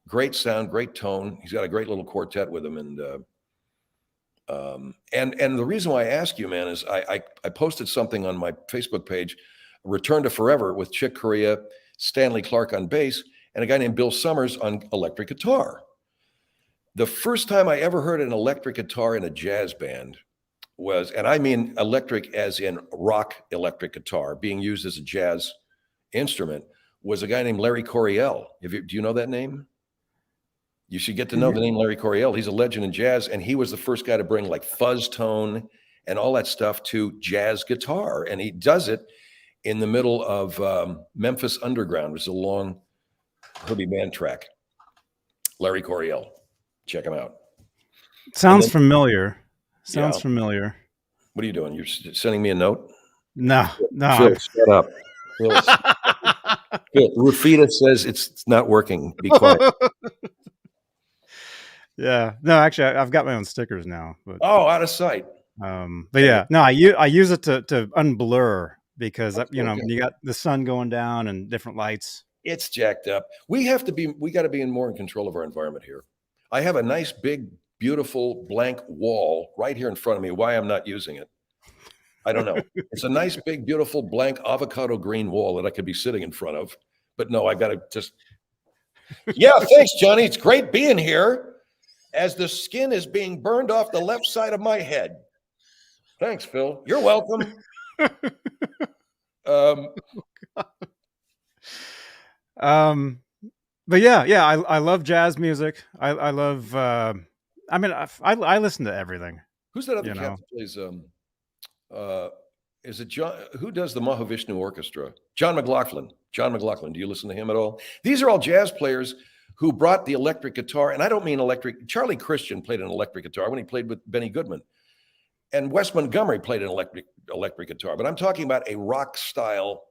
Great sound, great tone. He's got a great little quartet with him. And the reason why I ask you, man, is I posted something on my Facebook page, Return to Forever with Chick Corea, Stanley Clark on bass, and a guy named Bill Summers on electric guitar. The first time I ever heard an electric guitar in a jazz band was, and I mean electric as in rock electric guitar being used as a jazz instrument, was a guy named Larry Coryell. Do you know that name? You should get to know the name Larry Coryell. He's a legend in jazz, and he was the first guy to bring like fuzz tone and all that stuff to jazz guitar. And he does it in the middle of Memphis Underground, which is a long Herbie band track. Larry Coryell. Check him out. Sounds familiar. Sounds familiar. What are you doing? You're sending me a note? No. Phil, shut up. Phil, Rufita says it's not working. Be quiet. Yeah. No, actually, I've got my own stickers now. But, out of sight. But yeah, no, I use it to unblur because you got the sun going down and different lights. It's jacked up. We got to be more in control of our environment here. I have a nice, big, beautiful blank wall right here in front of me. Why I'm not using it, I don't know. It's a nice, big, beautiful, blank avocado green wall that I could be sitting in front of. But no, I got to just. Yeah, thanks, Johnny. It's great being here as the skin is being burned off the left side of my head. Thanks, Phil. You're welcome. But yeah, I love jazz music. I love. I mean, I listen to everything. Who's that other cat that plays? Is it John? Who does the Mahavishnu Orchestra? John McLaughlin. John McLaughlin. Do you listen to him at all? These are all jazz players who brought the electric guitar, and I don't mean electric. Charlie Christian played an electric guitar when he played with Benny Goodman, and Wes Montgomery played an electric guitar. But I'm talking about a rock style,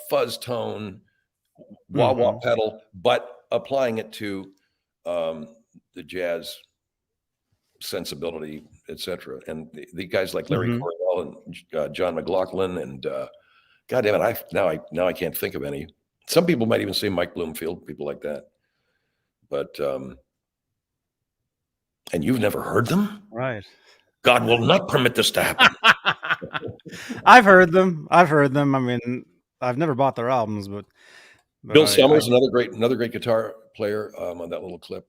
fuzz tone, wah-wah pedal, but applying it to the jazz sensibility, etc. And the guys like Larry Coryell and John McLaughlin and God damn it, now I can't think of any. Some people might even say Mike Bloomfield, people like that. But and you've never heard them? Right. God will not permit this to happen. I've heard them. I mean, I've never bought their albums, but Bill Summers, another great guitar player on that little clip.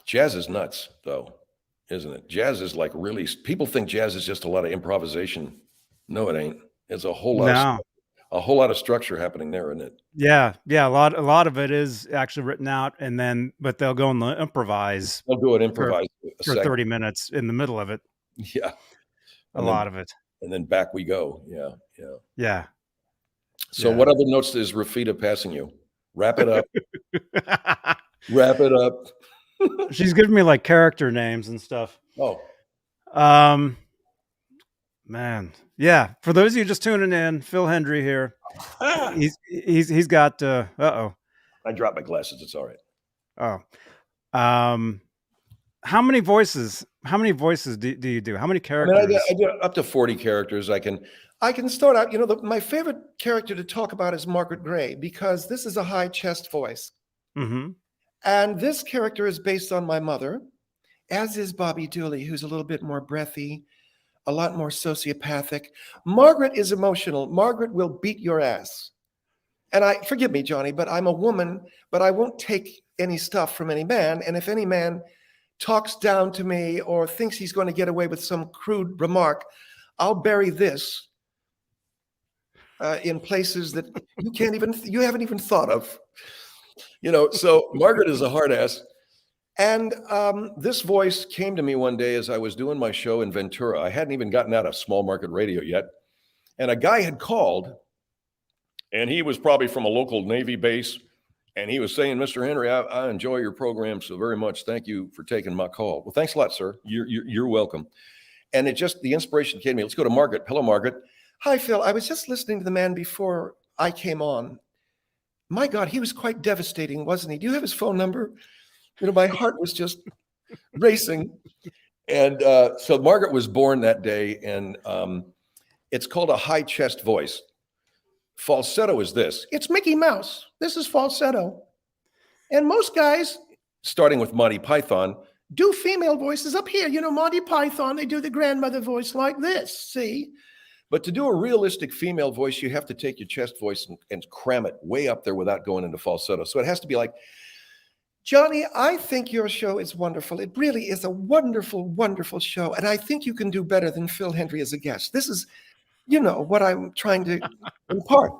Jazz is nuts, though. isn't it? Jazz is like really, people think jazz is just a lot of improvisation. No, it ain't. It's a whole lot of structure happening there, isn't it? Yeah. A lot of it is actually written out, and then but they'll go and improvise. They'll do it improvise for 30 minutes in the middle of it. Yeah. A lot of it. And then back we go. Yeah. So what other notes is Rafita passing you? Wrap it up. Wrap it up. She's giving me like character names and stuff. Oh. Man. Yeah. For those of you just tuning in, Phil Hendrie here. He's got I dropped my glasses. It's all right. Oh. How many voices do you do? How many characters? I do up to 40 characters. I can start out, my favorite character to talk about is Margaret Gray, because this is a high chest voice. Mm-hmm. And this character is based on my mother, as is Bobby Dooley, who's a little bit more breathy, a lot more sociopathic. Margaret is emotional. Margaret will beat your ass. And forgive me, Johnny, but I'm a woman, but I won't take any stuff from any man. And if any man talks down to me or thinks he's going to get away with some crude remark, I'll bury this in places that you haven't even thought of. So Margaret is a hard ass. And this voice came to me one day as I was doing my show in Ventura. I hadn't even gotten out of small market radio yet. And a guy had called, and he was probably from a local Navy base. And he was saying, Mr. Hendrie, I enjoy your program so very much. Thank you for taking my call. Well, thanks a lot, sir. You're welcome. And the inspiration came to me. Let's go to Margaret. Hello, Margaret. Hi, Phil. I was just listening to the man before I came on. My God, he was quite devastating, wasn't he? Do you have his phone number? My heart was just racing. And so Margaret was born that day, and it's called a high chest voice. Falsetto is this. It's Mickey Mouse. This is falsetto. And most guys, starting with Monty Python, do female voices up here. Monty Python, they do the grandmother voice like this, see? But to do a realistic female voice, you have to take your chest voice and cram it way up there without going into falsetto. So it has to be like, Johnny, I think your show is wonderful. It really is a wonderful, wonderful show. And I think you can do better than Phil Hendrie as a guest. This is, what I'm trying to impart.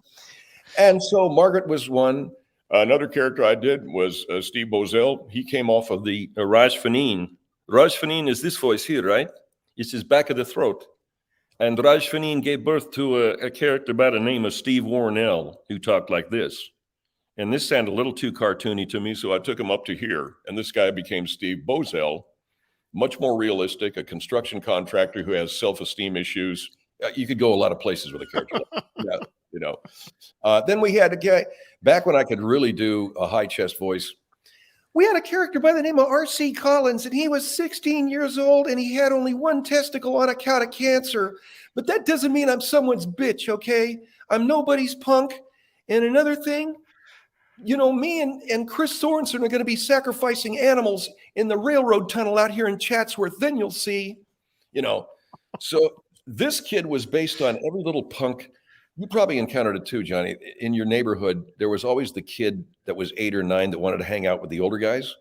And so Margaret was one. Another character I did was Steve Bosell. He came off of the Raj Faneen. Raj Faneen is this voice here, right? It's his back of the throat. And Raj Faneen gave birth to a character by the name of Steve Warnell, who talked like this. And this sounded a little too cartoony to me, so I took him up to here. And this guy became Steve Bosell, much more realistic, a construction contractor who has self-esteem issues. You could go a lot of places with a character. Then we had a guy, back when I could really do a high chest voice, we had a character by the name of R.C. Collins, and he was 16 years old, and he had only one testicle on account of cancer. But that doesn't mean I'm someone's bitch, okay? I'm nobody's punk. And another thing, me and Chris Sorensen are going to be sacrificing animals in the railroad tunnel out here in Chatsworth. Then you'll see, So this kid was based on every little punk. You probably encountered it too, Johnny. In your neighborhood, there was always the kid that was 8 or 9 that wanted to hang out with the older guys.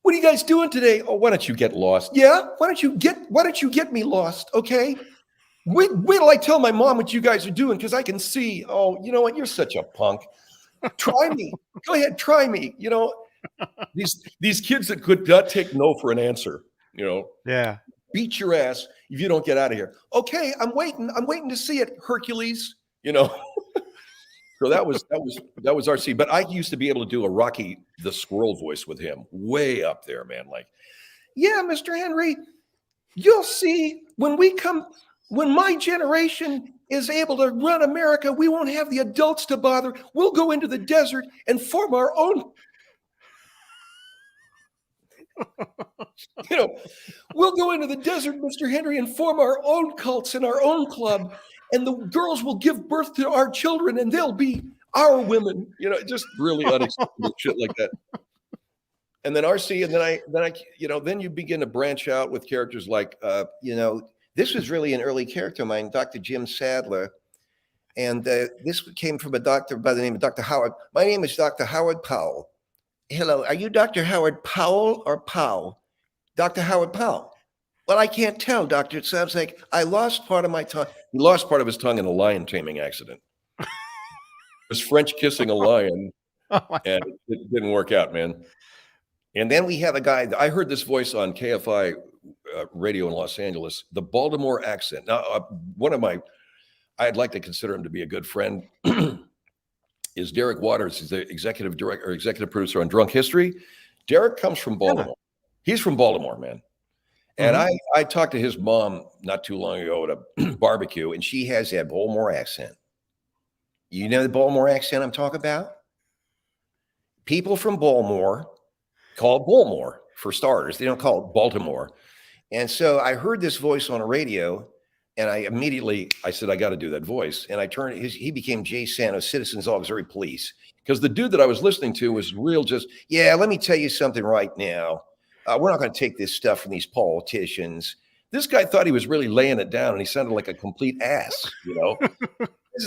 What are you guys doing today? Oh, why don't you get lost? Yeah, why don't you get me lost? Okay. Wait till I tell my mom what you guys are doing, because I can see. Oh, you know what? You're such a punk. Try me. Go ahead, try me. These kids that could not take no for an answer. Yeah. Beat your ass if you don't get out of here. Okay, I'm waiting to see it, Hercules. So that was RC. But I used to be able to do a Rocky the Squirrel voice with him, way up there, man. Like, yeah, Mr. Hendrie, you'll see when my generation is able to run America, we won't have the adults to bother. We'll go into the desert and form our own. We'll go into the desert, Mr. Hendrie, and form our own cults and our own club. And the girls will give birth to our children, and they'll be our women. Just really unexpected shit like that. And then RC, and then you begin to branch out with characters like, this was really an early character of mine, Dr. Jim Sadler. And this came from a doctor by the name of Dr. Howard. My name is Dr. Howard Powell. Hello, are you Dr. Howard Powell or Powell? Dr. Howard Powell. Well, I can't tell, doctor. It sounds like I lost part of my tongue. He lost part of his tongue in a lion taming accident. He was French kissing a lion, and it didn't work out, man. And then we have a guy, I heard this voice on KFI radio in Los Angeles, the Baltimore accent. Now, I'd like to consider him to be a good friend, is Derek Waters. He's the executive director or executive producer on Drunk History. Derek comes from Baltimore. He's from Baltimore, man. And I talked to his mom not too long ago at a barbecue, and she has that Baltimore accent. You know the Baltimore accent I'm talking about? People from Baltimore call it Baltimore, for starters. They don't call it Baltimore. And so I heard this voice on a radio, and I said, I got to do that voice. And he became Jay Santos, Citizens Auxiliary Police, because the dude that I was listening to was real let me tell you something right now. We're not going to take this stuff from these politicians. This guy thought he was really laying it down, and he sounded like a complete ass, you know.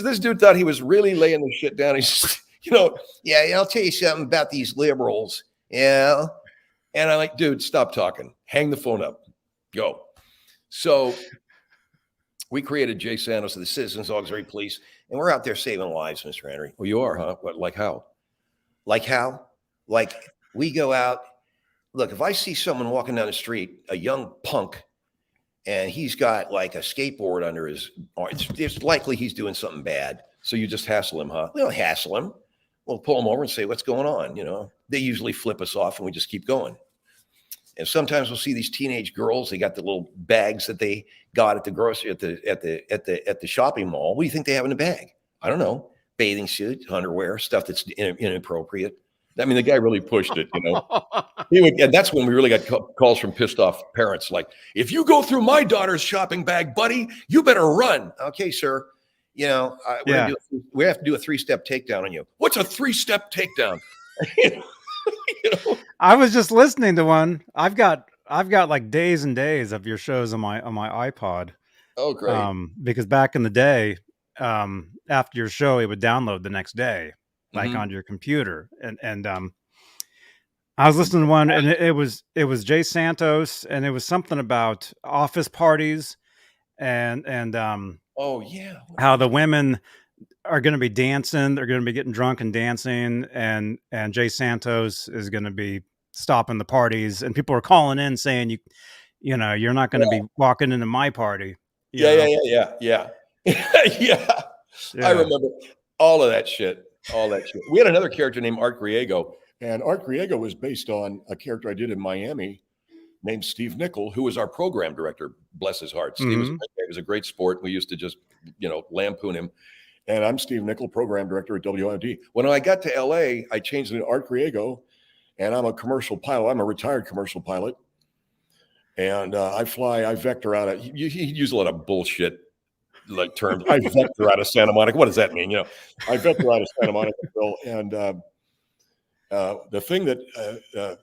This dude thought he was really laying this shit down. He's, I'll tell you something about these liberals. Yeah. And I'm like, dude, stop talking. Hang the phone up. Go. So we created Jay Santos of the Citizens Auxiliary Police, and we're out there saving lives, Mr. Henry. Well, you are, huh? What, like how? Like how? Like we go out. Look, if I see someone walking down the street, a young punk, and he's got like a skateboard under his arm, it's likely he's doing something bad. So you just hassle him, huh? We don't hassle him. We'll pull him over and say, what's going on? You know, they usually flip us off and we just keep going. And sometimes we'll see these teenage girls. They got the little bags that they got at the grocery at the shopping mall. What do you think they have in the bag? I don't know. Bathing suit, underwear, stuff that's inappropriate. I mean, the guy really pushed it, you know. And that's when we really got calls from pissed off parents, like, if you go through my daughter's shopping bag, buddy, you better run. Okay, sir. You know, we have to do a 3-step takedown on you. What's a 3-step takedown? You know? I was just listening to one. I've got like days and days of your shows on my iPod. Oh, great. Because back in the day, after your show, it would download the next day, like onto your computer. And I was listening to one, and it was Jay Santos, and it was something about office parties and oh yeah, how the women are going to be dancing, they're going to be getting drunk and dancing, and Jay Santos is going to be stopping the parties, and people are calling in saying you know you're not going to be walking into my party. Yeah. Yeah. I remember all of that shit. We had another character named Art Griego, and Art Griego was based on a character I did in Miami named Steve Nichols, who was our program director. Bless his heart. Steve was a great sport. We used to just, lampoon him. And I'm Steve Nichols, program director at WID. When I got to LA, I changed it to Art Griego, and I'm a commercial pilot. I'm a retired commercial pilot. And I vector out of, he used a lot of bullshit like terms. I vector out of Santa Monica. What does that mean? I vector out of Santa Monica, Phil. And the thing that,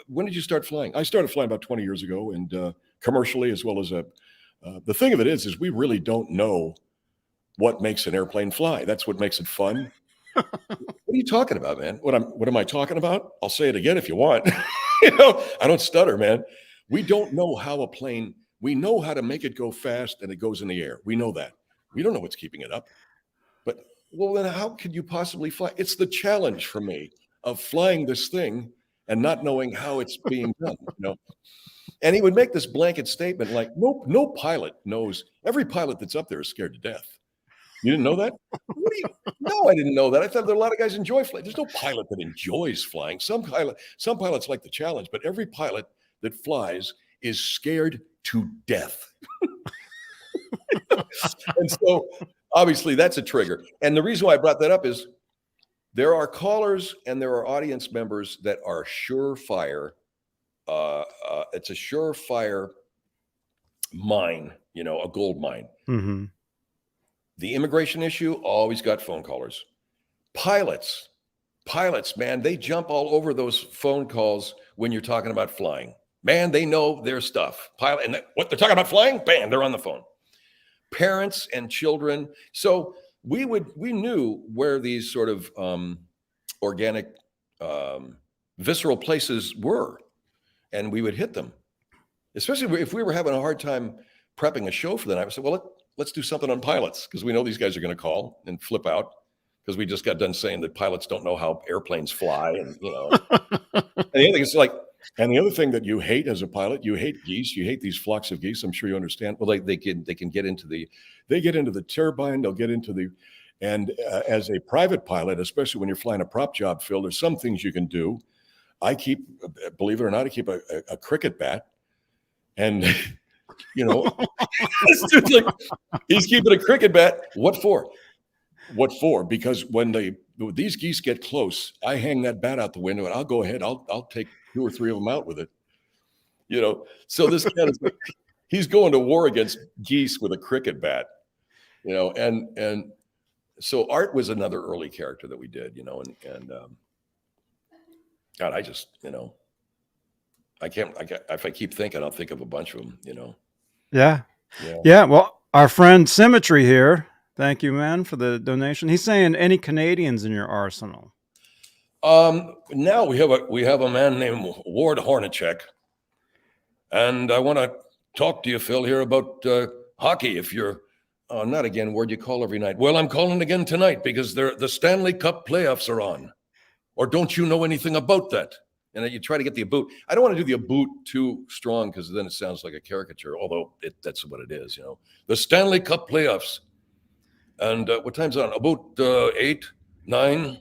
when did you start flying? I started flying about 20 years ago, and commercially as well as the thing of it is we really don't know what makes an airplane fly. That's what makes it fun. What are you talking about, man? What am I talking about? I'll say it again if you want. I don't stutter, man. We don't know how we know how to make it go fast and it goes in the air. We know that. We don't know what's keeping it up. But, well, then how could you possibly fly? It's the challenge for me of flying this thing and not knowing how it's being done, And he would make this blanket statement like, no pilot knows. Every pilot that's up there is scared to death. You didn't know that? No, I didn't know that. I thought that a lot of guys enjoy flying. There's no pilot that enjoys flying. Some pilots like the challenge, but every pilot that flies is scared to death. And so obviously that's a trigger. And the reason why I brought that up is there are callers and there are audience members that are surefire. It's a surefire mine, a gold mine. Mm-hmm. The immigration issue always got phone callers. Pilots, man, they jump all over those phone calls when you're talking about flying. Man, they know their stuff. What they're talking about flying, bam, they're on the phone. Parents and children. So we knew where these sort of organic, visceral places were. and we would hit them. Especially if we were having a hard time prepping a show for the night. I said, well, let's do something on pilots, because we know these guys are going to call and flip out, because we just got done saying that pilots don't know how airplanes fly. And, and the other thing is like, and the other thing that you hate as a pilot, you hate geese, you hate these flocks of geese. I'm sure you understand. Well, they can get into the turbine, they'll get into the, and as a private pilot, especially when you're flying a prop job, Phil, there's some things you can do. Believe it or not, I keep a cricket bat, and this dude's like, he's keeping a cricket bat. What for? Because when these geese get close, I hang that bat out the window, and I'll go ahead. I'll take 2 or 3 of them out with it. So this cat is he's going to war against geese with a cricket bat. And so Art was another early character that we did. God, I just I can't. If I keep thinking, I'll think of a bunch of them. Yeah. Well, our friend Symmetry here. Thank you, man, for the donation. He's saying any Canadians in your arsenal. Now we have a man named Ward Hornick, and I want to talk to you, Phil, here about hockey. If you're not again, Ward, you call every night. Well, I'm calling again tonight because the Stanley Cup playoffs are on. Or don't you know anything about that? And you try to get the aboot. I don't want to do the aboot too strong, because then it sounds like a caricature, although that's what it is. The Stanley Cup playoffs. And what time's it on? About 8, 9.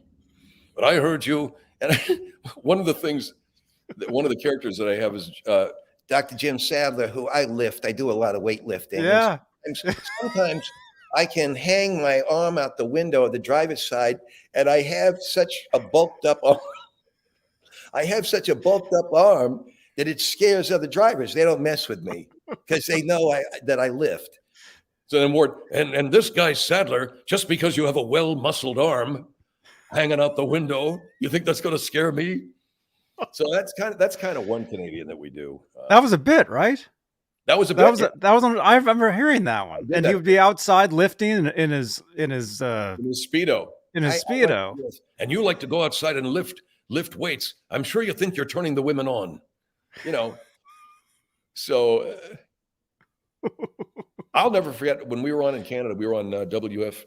But I heard you. And one of the characters that I have is Dr. Jim Sadler, who I lift. I do a lot of weightlifting. Yeah. And sometimes I can hang my arm out the window of the driver's side, and I have such a bulked up arm. That it scares other drivers. They don't mess with me because they know that I lift. So then Ward, and this guy Sadler, just because you have a well-muscled arm hanging out the window, you think that's going to scare me? So that's kind of one Canadian that we do. That was a bit, right? That was a bit. I remember hearing that one. And he would be outside lifting in his Speedo. And you like to go outside and lift weights. I'm sure you think you're turning the women on. So I'll never forget when we were on in Canada. We were on WF.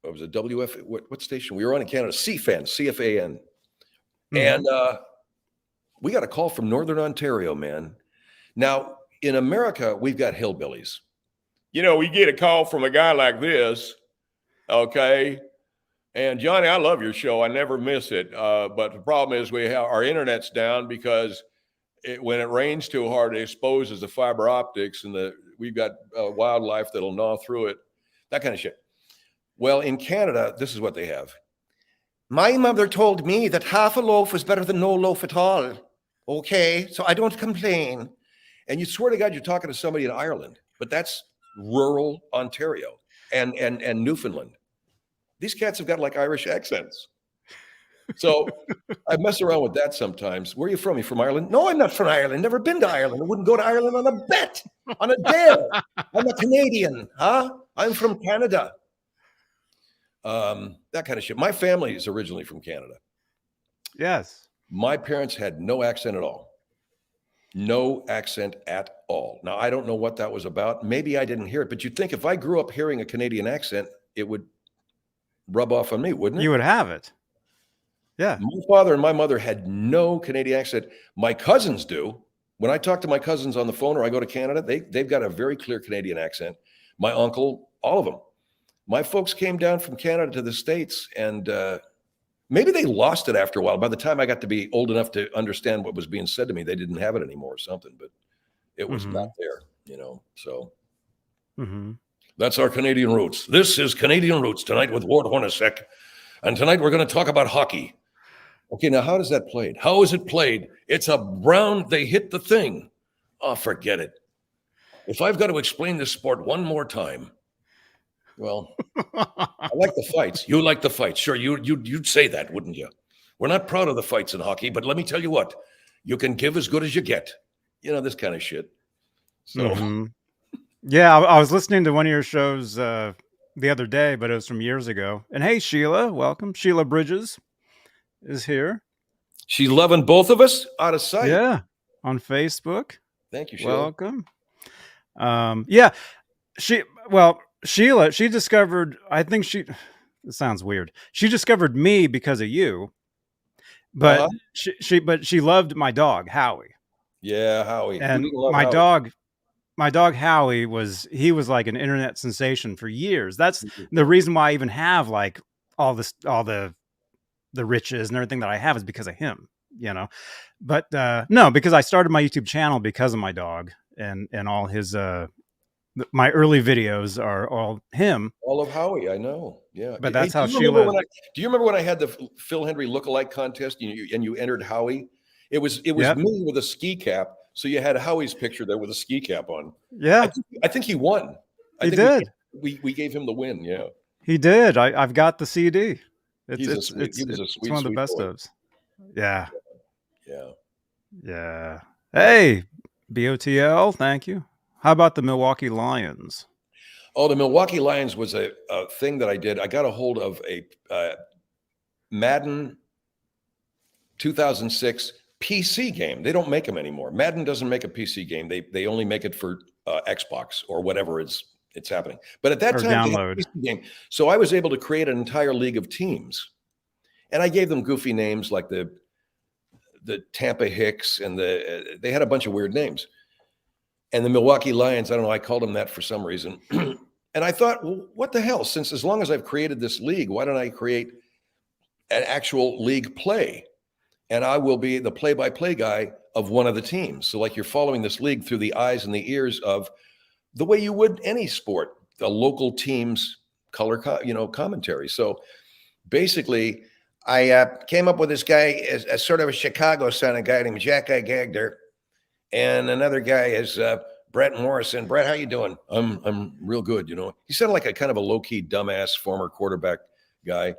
What was it? WF? What station? We were on in Canada. CFAN. Mm-hmm. And we got a call from Northern Ontario, man. Now, in America, we've got hillbillies. We get a call from a guy like this, okay? And Johnny, I love your show. I never miss it. But the problem is our internet's down because when it rains too hard, it exposes the fiber optics, and we've got wildlife that'll gnaw through it, that kind of shit. Well, in Canada, this is what they have. My mother told me that half a loaf was better than no loaf at all. Okay, so I don't complain. And you swear to God, you're talking to somebody in Ireland, but that's rural Ontario and Newfoundland. These cats have got like Irish accents. So I mess around with that sometimes. Where are you from? You from Ireland? No, I'm not from Ireland. Never been to Ireland. I wouldn't go to Ireland on a bet, on a dare. I'm a Canadian, huh? I'm from Canada. That kind of shit. My family is originally from Canada. Yes. My parents had no accent at all. No accent at all. Now, I don't know what that was about. Maybe I didn't hear it, but you'd think if I grew up hearing a Canadian accent, it would rub off on me, wouldn't it? You would have it. Yeah. My father and my mother had no Canadian accent. My cousins do. When I talk to my cousins on the phone or I go to Canada, they've got a very clear Canadian accent. My uncle, all of them. My folks came down from Canada to the States, and maybe they lost it after a while. By the time I got to be old enough to understand what was being said to me, they didn't have it anymore or something, but it was not there, so. Mm-hmm. That's our Canadian roots. This is Canadian Roots tonight with Ward Hornick. And tonight we're going to talk about hockey. Okay, now how is that played? How is it played? It's a round, they hit the thing. Oh, forget it. If I've got to explain this sport one more time, well, I like the fights. You like the fights. Sure, you'd say that, wouldn't you? We're not proud of the fights in hockey, but let me tell you what. You can give as good as you get. This kind of shit. So, yeah, I was listening to one of your shows the other day, but it was from years ago. And hey, Sheila, welcome. Sheila Bridges is here. She's loving both of us out of sight. Yeah. on Facebook. Thank you, Sheila. Welcome. Yeah, Sheila, she discovered, I think it sounds weird. She discovered me because of you, but she loved my dog, Howie. Yeah, Howie. And my dog Howie was like an internet sensation for years. That's the reason why I even have like all the riches and everything that I have is because of him, you know. But no, because I started my YouTube channel because of my dog and all his my early videos are all him. All of Howie, I know. Yeah. But that's how do you remember when I had the Phil Hendrie lookalike contest and you entered Howie? It was me with a ski cap. So you had Howie's picture there with a ski cap on. Yeah. I think he won. He did. We gave him the win. Yeah. He did. I've got the CD. He was a sweet, one of the best boy. ofs. Yeah. Yeah. Yeah. Hey, BOTL. Thank you. How about the Milwaukee Lions? Oh, the Milwaukee Lions was a thing that I did. I got a hold of a Madden 2006 PC game. They don't make them anymore. Madden doesn't make a PC game. They only make it for Xbox or whatever it's happening. But at that time, download. They had a PC game. So I was able to create an entire league of teams, and I gave them goofy names like the Tampa Hicks and they had a bunch of weird names. And the Milwaukee Lions, I don't know, I called them that for some reason. And I thought, well, what the hell? Since as long as I've created this league, why don't I create an actual league play? And I will be the play-by-play guy of one of the teams. So like you're following this league through the eyes and the ears of the way you would any sport, the local team's color, commentary. So basically, I came up with this guy as sort of a Chicago son, a guy named Jack I. Gagder. And another guy is Brett Morrison. Brett, how you doing? I'm real good. You know, he sounded like a kind of a low-key dumbass former quarterback guy.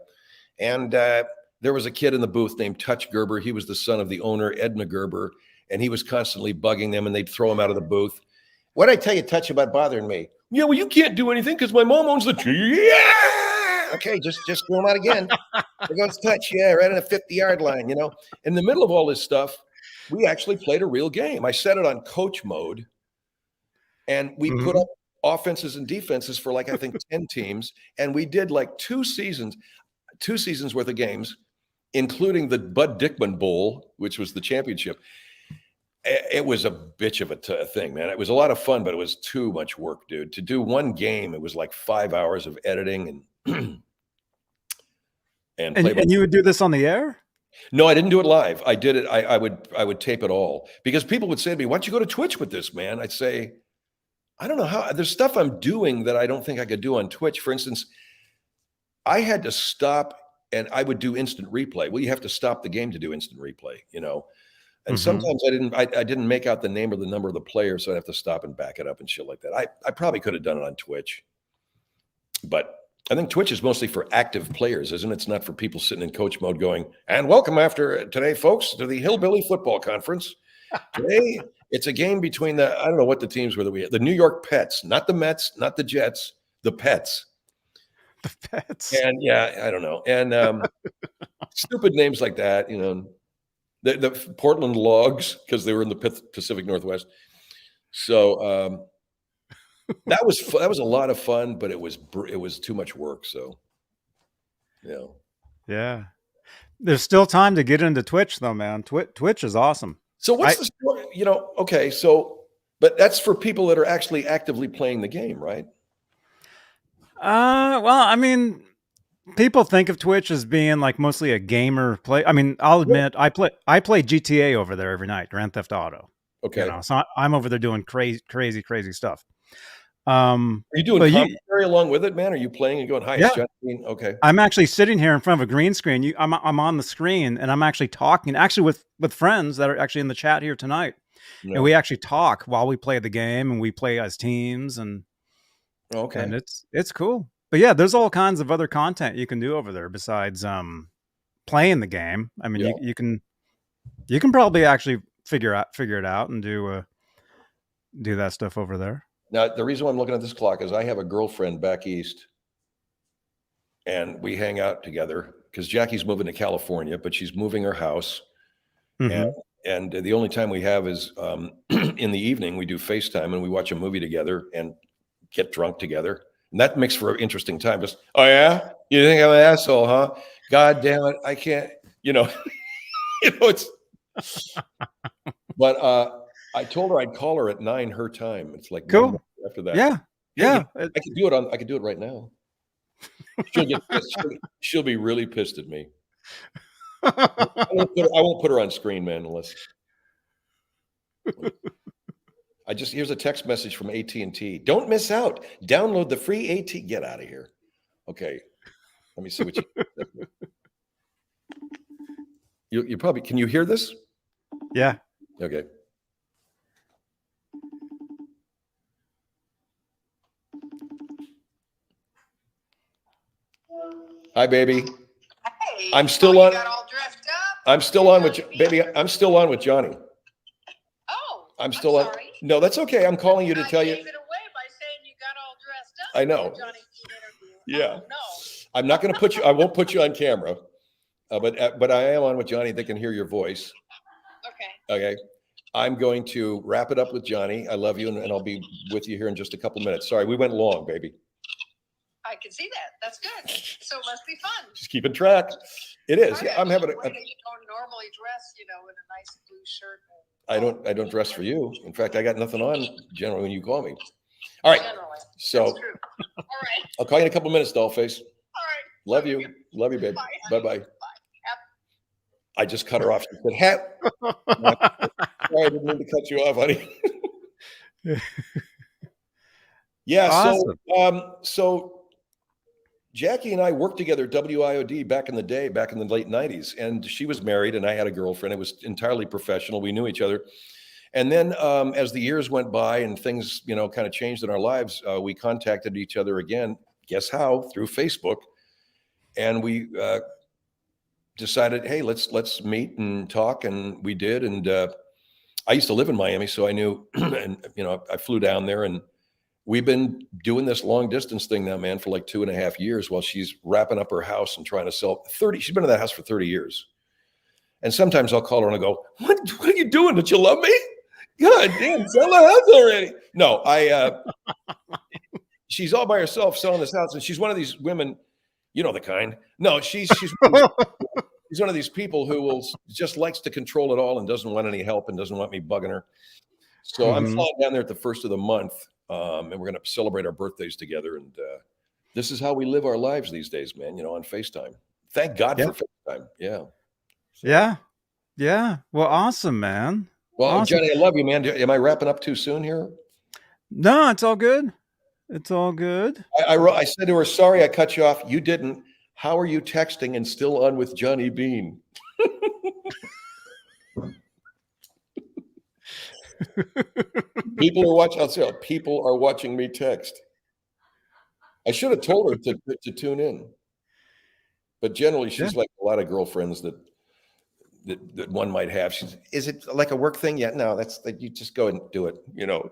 And there was a kid in the booth named Touch Gerber. He was the son of the owner, Edna Gerber, and he was constantly bugging them, and they'd throw him out of the booth. What'd I tell you, Touch, about bothering me? Yeah, well, you can't do anything because my mom owns the yeah. Okay, just throw him out again. There goes Touch. Yeah, right on the 50-yard line. You know, in the middle of all this stuff, we actually played a real game. I set it on coach mode, and we put up offenses and defenses for like, I think 10 teams. And we did like 2 seasons worth of games, including the Bud Dickman Bowl, which was the championship. It was a bitch of a thing, man. It was a lot of fun, but it was too much work, dude. To do one game, it was like 5 hours of editing and and you would do this on the air? No, I didn't do it live. I did it. I would tape it all because people would say to me, "Why don't you go to Twitch with this, man?" I'd say, "I don't know how." There's stuff I'm doing that I don't think I could do on Twitch. For instance, I had to stop and I would do instant replay. Well, you have to stop the game to do instant replay, you know. And sometimes I didn't make out the name or the number of the player, so I'd have to stop and back it up and shit like that. I probably could have done it on Twitch, but I think Twitch is mostly for active players, isn't it? It's not for people sitting in coach mode going, and welcome after today, folks, to the Hillbilly Football Conference. Today, it's a game between I don't know what the teams were that we had. The New York Pets, not the Mets, not the Jets, the Pets. The Pets. And yeah, I don't know. And stupid names like that, you know, the Portland Logs, because they were in the Pacific Northwest. So, that was a lot of fun, but it was too much work. So, yeah. There's still time to get into Twitch, though, man. Twitch is awesome. So what's the story? You know, okay, so but that's for people that are actually actively playing the game, right? Well, I mean, people think of Twitch as being like mostly a gamer play. I mean, I'll admit, I play GTA over there every night, Grand Theft Auto. Okay, you know, so I'm over there doing crazy stuff. Are you doing commentary along with it, man? Are you playing and going, "Hi, it's John"? Okay. I'm actually sitting here in front of a green screen. I'm on the screen and I'm actually talking with friends that are actually in the chat here tonight. No. And we actually talk while we play the game and we play as teams and and it's cool. But yeah, there's all kinds of other content you can do over there besides playing the game. I mean, you can probably actually figure it out and do that stuff over there. Now, the reason why I'm looking at this clock is I have a girlfriend back east, and we hang out together because Jackie's moving to California, but she's moving her house. And And the only time we have is in the evening. We do FaceTime and we watch a movie together and get drunk together. And that makes for an interesting time. Just, oh yeah, you think I'm an asshole, huh? God damn it, I can't. It's. But I told her I'd call her at 9 her time. It's like Cool. after that. Yeah. I could do it I could do it right now. She'll get pissed. She'll be really pissed at me. I won't put her on screen, man, unless here's a text message from AT&T. Don't miss out. Download the free AT. Get out of here. Okay. Let me see what you probably, can you hear this? Yeah. Okay. Hi, baby. Hey, I'm still on. You got all dressed up? I'm still on with baby. I'm still on with Johnny. Oh, I'm still on. sorry. No, that's okay. I'm calling you to tell you. I gave it away by saying you got all dressed up. I know. Johnny interview. Yeah. Oh, no. I'm not going to put you. I won't put you on camera. But I am on with Johnny. They can hear your voice. Okay. Okay. I'm going to wrap it up with Johnny. I love you, and I'll be with you here in just a couple minutes. Sorry, we went long, baby. I can see that. That's good. So it must be fun. Just keeping track. It is. Yeah, Sorry, I'm having you don't normally dress, in a nice blue shirt. I don't dress for you. In fact, I got nothing on generally when you call me. All right. Generally. So That's true. All right. I'll call you in a couple minutes, Dollface. All right. Love you. Love you, babe. Bye. Bye-bye. Bye. I just cut her off. She said, sorry, I didn't mean to cut you off, honey. Yeah. Awesome. So Jackie and I worked together, WIOD, back in the day, back in the late 90s. And she was married and I had a girlfriend. It was entirely professional. We knew each other. And then as the years went by and things, kind of changed in our lives, we contacted each other again. Guess how? Through Facebook. And we decided, hey, let's meet and talk. And we did. And I used to live in Miami, so I knew, and I flew down there, and we've been doing this long distance thing now, man, for like 2.5 years while she's wrapping up her house and trying to sell 30. She's been in that house for 30 years. And sometimes I'll call her and I go, what are you doing? Don't you love me? God damn, sell the house already. No, she's all by herself selling this house. And she's one of these women, the kind. No, she's one of these people who just likes to control it all and doesn't want any help and doesn't want me bugging her. So I'm flying down there at the first of the month. And we're going to celebrate our birthdays together. And this is how we live our lives these days, man, on FaceTime. Thank God for FaceTime. Yeah. So. Yeah. Well, awesome, man. Well, awesome. Johnny, I love you, man. Am I wrapping up too soon here? No, it's all good. It's all good. I said to her, sorry, I cut you off. You didn't. How are you texting and still on with Johnny Bean? People are watching. I'll say, people are watching me text. I should have told her to tune in, but generally she's like a lot of girlfriends that one might have. Is it like a work thing? Yeah, no, that's like you just go and do it.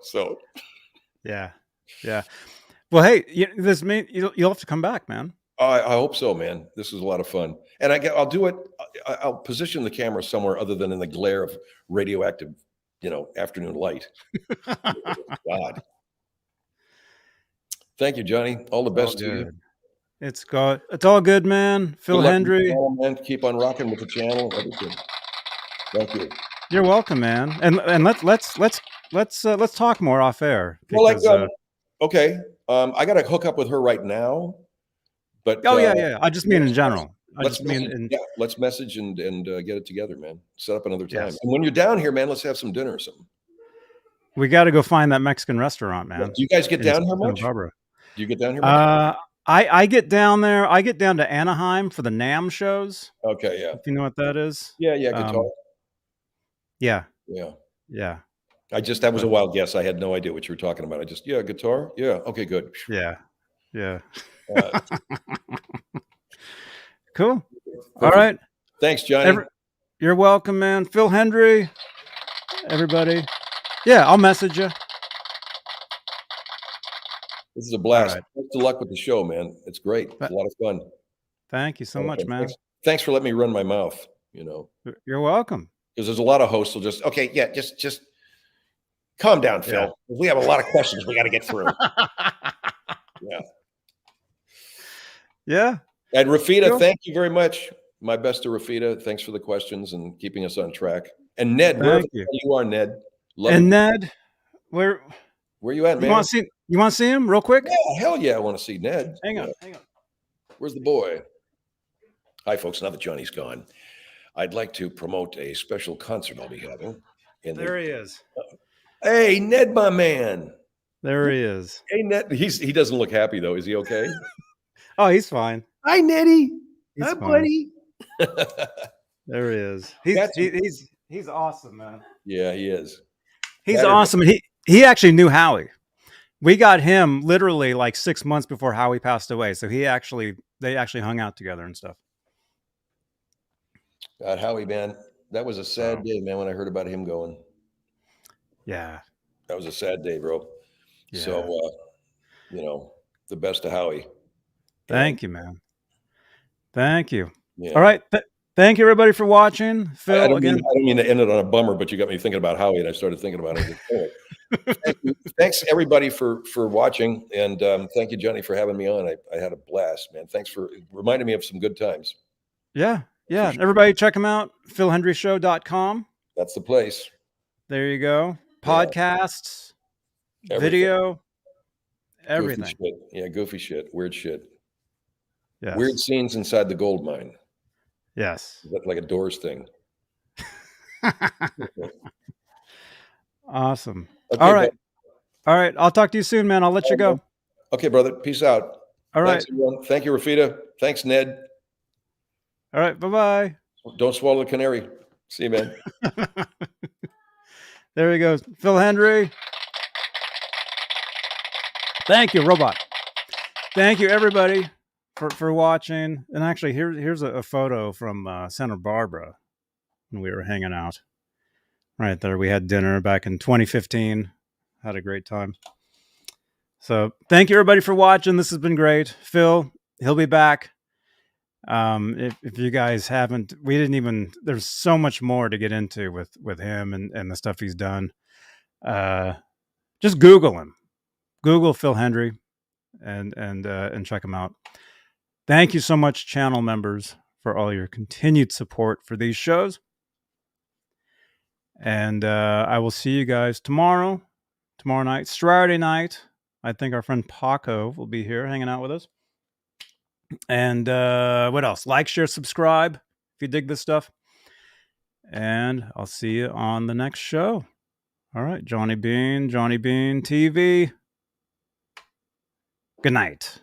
So yeah. Well, hey, you'll have to come back, man. I hope so, man. This is a lot of fun, and I'll do it. I'll position the camera somewhere other than in the glare of radioactive. Afternoon light. God. Thank you, Johnny. All the best to you. It's all good, man. Phil Hendrie. Man. Keep on rocking with the channel. Everything. Thank you. You're welcome, man. And let's talk more off air. Because, okay. I got to hook up with her right now. But yeah. I just mean in general. Let's message and get it together, man. Set up another time. Yes. And when you're down here, man, let's have some dinner or something. We got to go find that Mexican restaurant, man. Do you guys get down here much? Barbara. Do you get down here much? I get down there. I get down to Anaheim for the NAMM shows. Okay, yeah. If you know what that is. Yeah, guitar. Yeah. That was a wild guess. I had no idea what you were talking about. Guitar. Yeah. Okay, good. Yeah. Cool. All right. Thanks, Johnny. You're welcome, man. Phil Hendrie, everybody. Yeah, I'll message you. This is a blast. Right. Best of luck with the show, man. It's great. It's a lot of fun. Thank you so much, man. Thanks for letting me run my mouth. You're welcome. Because there's a lot of hosts who'll just, okay, yeah, just calm down, Phil. Yeah. We have a lot of questions we got to get through. Yeah. Yeah. And Rafita, Cool. thank you very much. My best to Rafita. Thanks for the questions and keeping us on track. And Ned, wherever Thank you. you are, Ned. Love And you. Ned, where you at, you man? want to see him real quick? Yeah, hell yeah, I want to see Ned. Hang on, Yeah. hang on. Where's the boy? Hi, folks. Now that Johnny's gone, I'd like to promote a special concert I'll be having. There he is. Hey, Ned, my man. There he is. Hey, Ned. He doesn't look happy though. Is he okay? Oh, he's fine. Hi, Neddy. He's Hi, fine. buddy. There he is. He's awesome, man. Yeah, he is. He's Better. awesome. And he actually knew Howie. We got him literally like 6 months before Howie passed away. So they actually hung out together and stuff. God, Howie, man, that was a sad day, man, when I heard about him going. Yeah. That was a sad day, bro. Yeah. So, the best to Howie. Thank you, man. Thank you. Yeah. All right. Thank you, everybody, for watching. Phil, I don't again. mean to end it on a bummer, but you got me thinking about Howie, and I started thinking about it. Anyway, thanks everybody for watching, and thank you, Johnny, for having me on. I had a blast, man. Thanks for reminding me of some good times. Yeah. Yeah. Sure. Everybody check him out. PhilHendrieShow.com. That's the place. There you go. Podcasts, Everything. video, everything. Goofy shit. Yeah, goofy shit. Weird shit. Yes. Weird scenes inside the gold mine. Yes. Is that like a Doors thing? Awesome. Okay, All right. bud. All right. I'll talk to you soon, man. I'll let you go. Okay, brother. Peace out. All right. Thanks, everyone. Thank you, Rafita. Thanks, Ned. All right. Bye-bye. Don't swallow the canary. See you, man. There he goes. Phil Hendrie. Thank you, robot. Thank you, everybody, for watching. And actually, here's a photo from Santa Barbara when we were hanging out. Right there. We had dinner back in 2015. Had a great time. So thank you, everybody, for watching. This has been great. Phil, he'll be back. If you guys haven't, there's so much more to get into with him and the stuff he's done. Just Google him. Google Phil Hendrie and check him out. Thank you so much, channel members, for all your continued support for these shows. And I will see you guys tomorrow night, Saturday night. I think our friend Paco will be here hanging out with us. And what else? Like, share, subscribe if you dig this stuff. And I'll see you on the next show. All right, Johnny Bean TV. Good night.